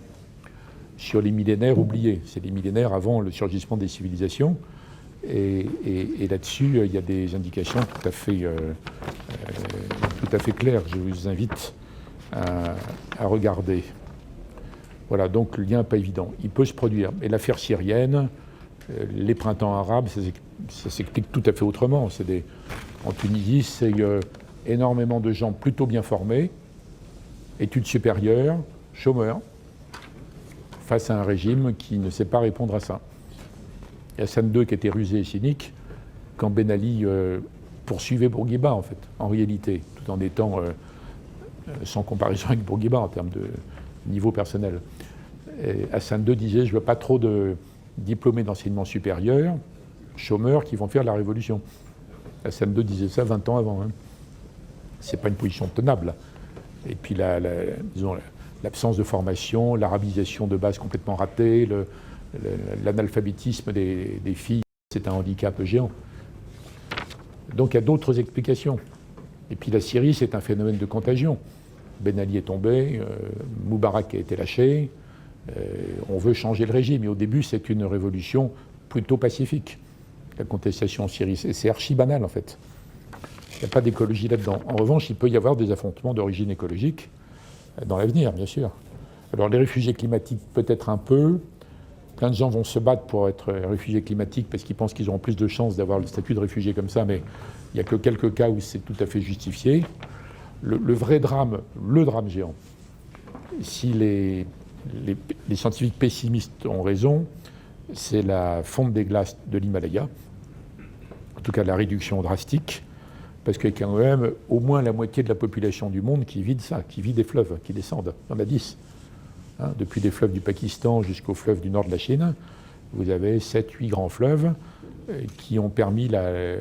B: sur les millénaires oubliés. C'est les millénaires avant le surgissement des civilisations. Et là-dessus, il y a des indications tout à fait claires. Je vous invite à regarder. Voilà, donc le lien n'est pas évident. Il peut se produire. Et l'affaire syrienne, les printemps arabes, ça s'explique tout à fait autrement. En Tunisie, c'est énormément de gens plutôt bien formés, études supérieures, chômeurs, face à un régime qui ne sait pas répondre à ça. Et Hassan II qui était rusé et cynique, quand Ben Ali poursuivait Bourguiba, en fait, en réalité, tout en étant sans comparaison avec Bourguiba en termes de niveau personnel. Et Hassan II disait, je ne veux pas trop de diplômés d'enseignement supérieur, chômeurs qui vont faire la révolution. Hassan II disait ça 20 ans avant. Hein. Ce n'est pas une position tenable. Et puis disons, l'absence de formation, l'arabisation de base complètement ratée, l'analphabétisme des filles, c'est un handicap géant. Donc il y a d'autres explications. Et puis la Syrie, c'est un phénomène de contagion. Ben Ali est tombé, Moubarak a été lâché, on veut changer le régime. Et au début, c'est une révolution plutôt pacifique. La contestation en Syrie, c'est archi banal en fait. Il n'y a pas d'écologie là-dedans. En revanche, il peut y avoir des affrontements d'origine écologique dans l'avenir, bien sûr. Alors les réfugiés climatiques, peut-être un peu. Plein de gens vont se battre pour être réfugiés climatiques parce qu'ils pensent qu'ils auront plus de chances d'avoir le statut de réfugié comme ça, mais il n'y a que quelques cas où c'est tout à fait justifié. Le vrai drame, le drame géant, si les scientifiques pessimistes ont raison, c'est la fonte des glaces de l'Himalaya, en tout cas la réduction drastique, parce qu'il y a quand même au moins la moitié de la population du monde qui vit de ça, qui vit des fleuves, qui descendent. Il y en a 10. Hein, depuis les fleuves du Pakistan jusqu'aux fleuves du nord de la Chine, vous avez 7-8 grands fleuves qui ont permis la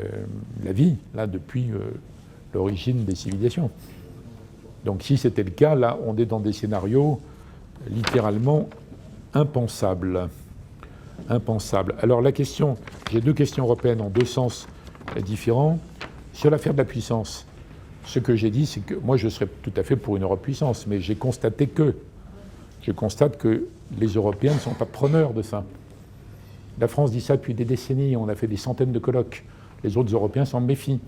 B: vie, là, depuis l'origine des civilisations. Donc si c'était le cas, là, on est dans des scénarios littéralement impensables. Impensables. Alors la question, j'ai deux questions européennes en deux sens différents. Sur l'affaire de la puissance, ce que j'ai dit, c'est que moi je serais tout à fait pour une Europe puissance, mais je constate que les Européens ne sont pas preneurs de ça. La France dit ça depuis des décennies, on a fait des centaines de colloques. Les autres Européens s'en méfient.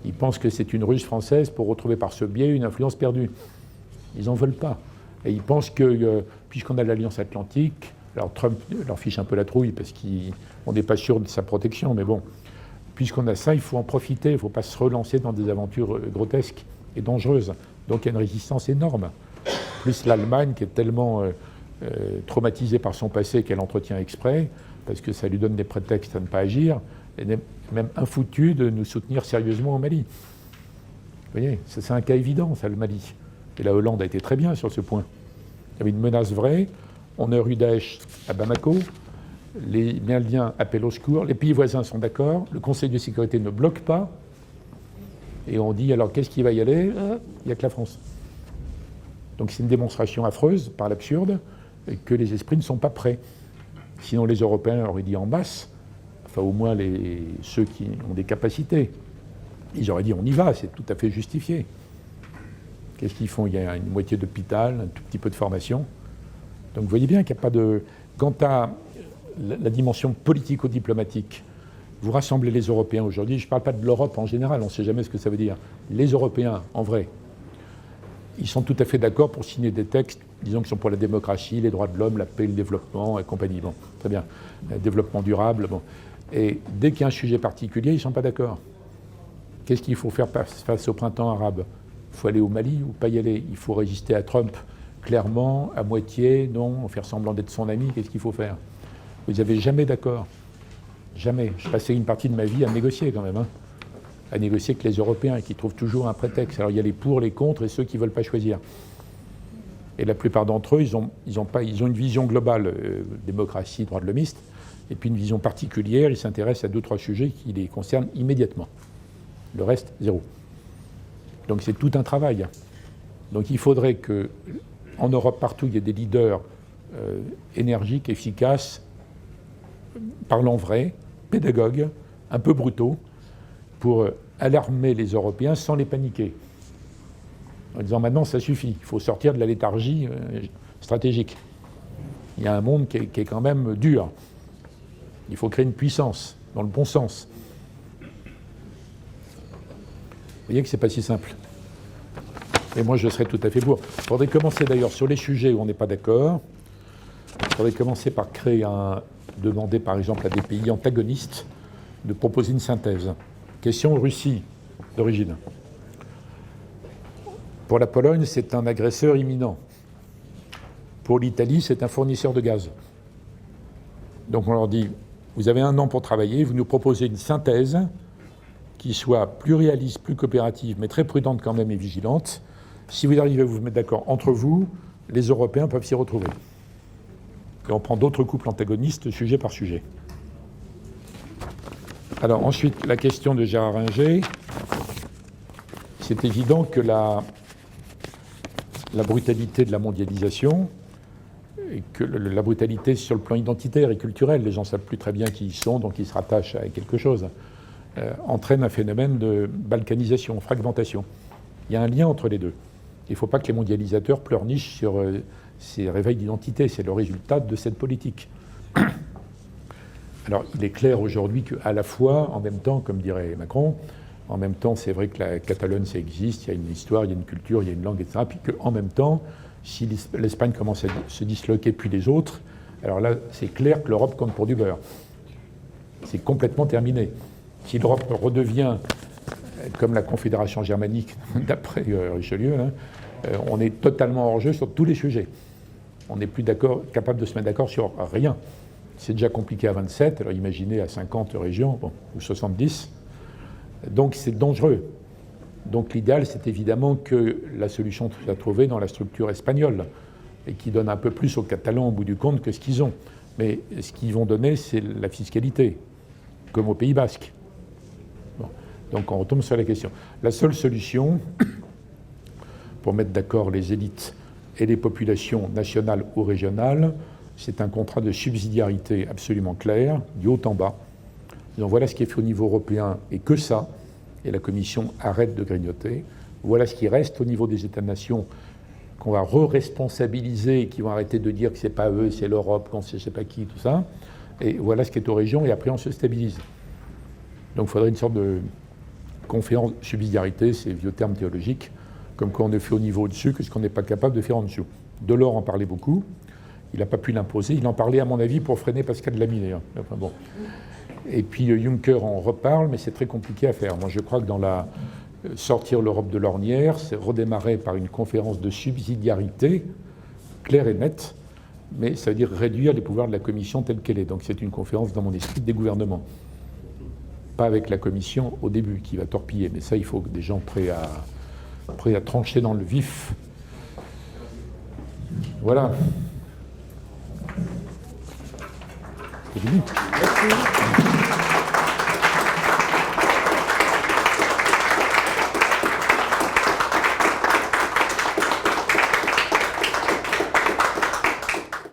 B: Ils pensent que c'est une ruse française pour retrouver par ce biais une influence perdue. Ils n'en veulent pas. Et ils pensent que, puisqu'on a l'Alliance Atlantique, alors Trump leur fiche un peu la trouille parce qu'on n'est pas sûr de sa protection, mais bon, puisqu'on a ça, il faut en profiter, il ne faut pas se relancer dans des aventures grotesques et dangereuses. Donc il y a une résistance énorme. Plus l'Allemagne qui est tellement traumatisée par son passé qu'elle entretient exprès, parce que ça lui donne des prétextes à ne pas agir, et même infoutue de nous soutenir sérieusement au Mali. Vous voyez, c'est un cas évident, ça, le Mali. Et la Hollande a été très bien sur ce point. Il y avait une menace vraie, on a eu Daesh à Bamako, les Maliens appellent au secours, les pays voisins sont d'accord, le Conseil de sécurité ne bloque pas, et on dit alors qu'est-ce qui va y aller? Il n'y a que la France. Donc c'est une démonstration affreuse, par l'absurde, que les esprits ne sont pas prêts. Sinon les Européens auraient dit en masse, enfin au moins ceux qui ont des capacités, ils auraient dit on y va, c'est tout à fait justifié. Qu'est-ce qu'ils font? Il y a une moitié d'hôpital, un tout petit peu de formation. Donc vous voyez bien qu'il n'y a pas de... Quant à la dimension politico-diplomatique. Vous rassemblez les Européens aujourd'hui, je ne parle pas de l'Europe en général, on ne sait jamais ce que ça veut dire. Les Européens, en vrai, ils sont tout à fait d'accord pour signer des textes, disons qu'ils sont pour la démocratie, les droits de l'homme, la paix, le développement et compagnie. Bon, très bien. Le développement durable, bon. Et dès qu'il y a un sujet particulier, ils ne sont pas d'accord. Qu'est-ce qu'il faut faire face au printemps arabe? Il faut aller au Mali ou pas y aller? Il faut résister à Trump clairement, à moitié, non, faire semblant d'être son ami, qu'est-ce qu'il faut faire? Vous n'avez jamais d'accord. Jamais. Je passais une partie de ma vie à négocier quand même, hein. À négocier avec les Européens qui trouvent toujours un prétexte. Alors il y a les pour, les contre et ceux qui ne veulent pas choisir. Et la plupart d'entre eux, ils ont une vision globale, démocratie, droit de l'homiste, et puis une vision particulière, ils s'intéressent à 2-3 sujets qui les concernent immédiatement. Le reste, zéro. Donc c'est tout un travail. Donc il faudrait qu'en Europe, partout, il y ait des leaders énergiques, efficaces, parlant vrai, pédagogues, un peu brutaux, pour alarmer les Européens sans les paniquer. En disant maintenant ça suffit, il faut sortir de la léthargie stratégique. Il y a un monde qui est quand même dur. Il faut créer une puissance, dans le bon sens. Vous voyez que c'est pas si simple. Et moi je serais tout à fait pour. Il faudrait commencer d'ailleurs sur les sujets où on n'est pas d'accord. Il faudrait commencer par demander par exemple à des pays antagonistes de proposer une synthèse. Question Russie d'origine. Pour la Pologne, c'est un agresseur imminent. Pour l'Italie, c'est un fournisseur de gaz. Donc on leur dit, vous avez 1 an pour travailler, vous nous proposez une synthèse qui soit plus réaliste, plus coopérative, mais très prudente quand même et vigilante. Si vous arrivez à vous mettre d'accord entre vous, les Européens peuvent s'y retrouver. Et on prend d'autres couples antagonistes, sujet par sujet. Alors ensuite, la question de Gérard Inger. C'est évident que la brutalité de la mondialisation, et que la brutalité sur le plan identitaire et culturel, les gens ne savent plus très bien qui ils sont, donc ils se rattachent à quelque chose, entraîne un phénomène de balkanisation, fragmentation. Il y a un lien entre les deux. Il ne faut pas que les mondialisateurs pleurnichent sur ces réveils d'identité, c'est le résultat de cette politique. Alors, il est clair aujourd'hui qu'à la fois, en même temps, comme dirait Macron, en même temps, c'est vrai que la Catalogne, ça existe, il y a une histoire, il y a une culture, il y a une langue, etc. Puis qu'en même temps, si l'Espagne commence à se disloquer, puis les autres, alors là, c'est clair que l'Europe compte pour du beurre. C'est complètement terminé. Si l'Europe redevient comme la Confédération germanique, d'après Richelieu, hein, on est totalement hors jeu sur tous les sujets. On n'est plus capable de se mettre d'accord sur rien. C'est déjà compliqué à 27, alors imaginez à 50 régions, bon, ou 70. Donc c'est dangereux. Donc l'idéal, c'est évidemment que la solution soit trouvée dans la structure espagnole, et qui donne un peu plus aux Catalans au bout du compte que ce qu'ils ont. Mais ce qu'ils vont donner, c'est la fiscalité, comme au Pays Basque. Bon. Donc on retombe sur la question. La seule solution pour mettre d'accord les élites et les populations nationales ou régionales, c'est un contrat de subsidiarité absolument clair, du haut en bas. Donc voilà ce qui est fait au niveau européen, et que ça, et la Commission arrête de grignoter. Voilà ce qui reste au niveau des États-nations, qu'on va re-responsabiliser, et qui vont arrêter de dire que ce n'est pas eux, c'est l'Europe, qu'on ne sait pas qui, tout ça. Et voilà ce qui est aux régions, et après on se stabilise. Donc il faudrait une sorte de conférence subsidiarité, c'est vieux terme théologique, comme quoi on ne fait au niveau au-dessus que ce qu'on n'est pas capable de faire en dessous. Delors en parlait beaucoup. Il n'a pas pu l'imposer. Il en parlait, à mon avis, pour freiner Pascal Lamy, d'ailleurs. Enfin, bon. Et puis Juncker en reparle, mais c'est très compliqué à faire. Moi, je crois que dans sortir l'Europe de l'ornière, c'est redémarrer par une conférence de subsidiarité, claire et nette, mais ça veut dire réduire les pouvoirs de la Commission telle qu'elle est. Donc c'est une conférence, dans mon esprit, des gouvernements. Pas avec la Commission au début, qui va torpiller, mais ça, il faut des gens prêts à trancher dans le vif. Voilà. C'est fini. Merci.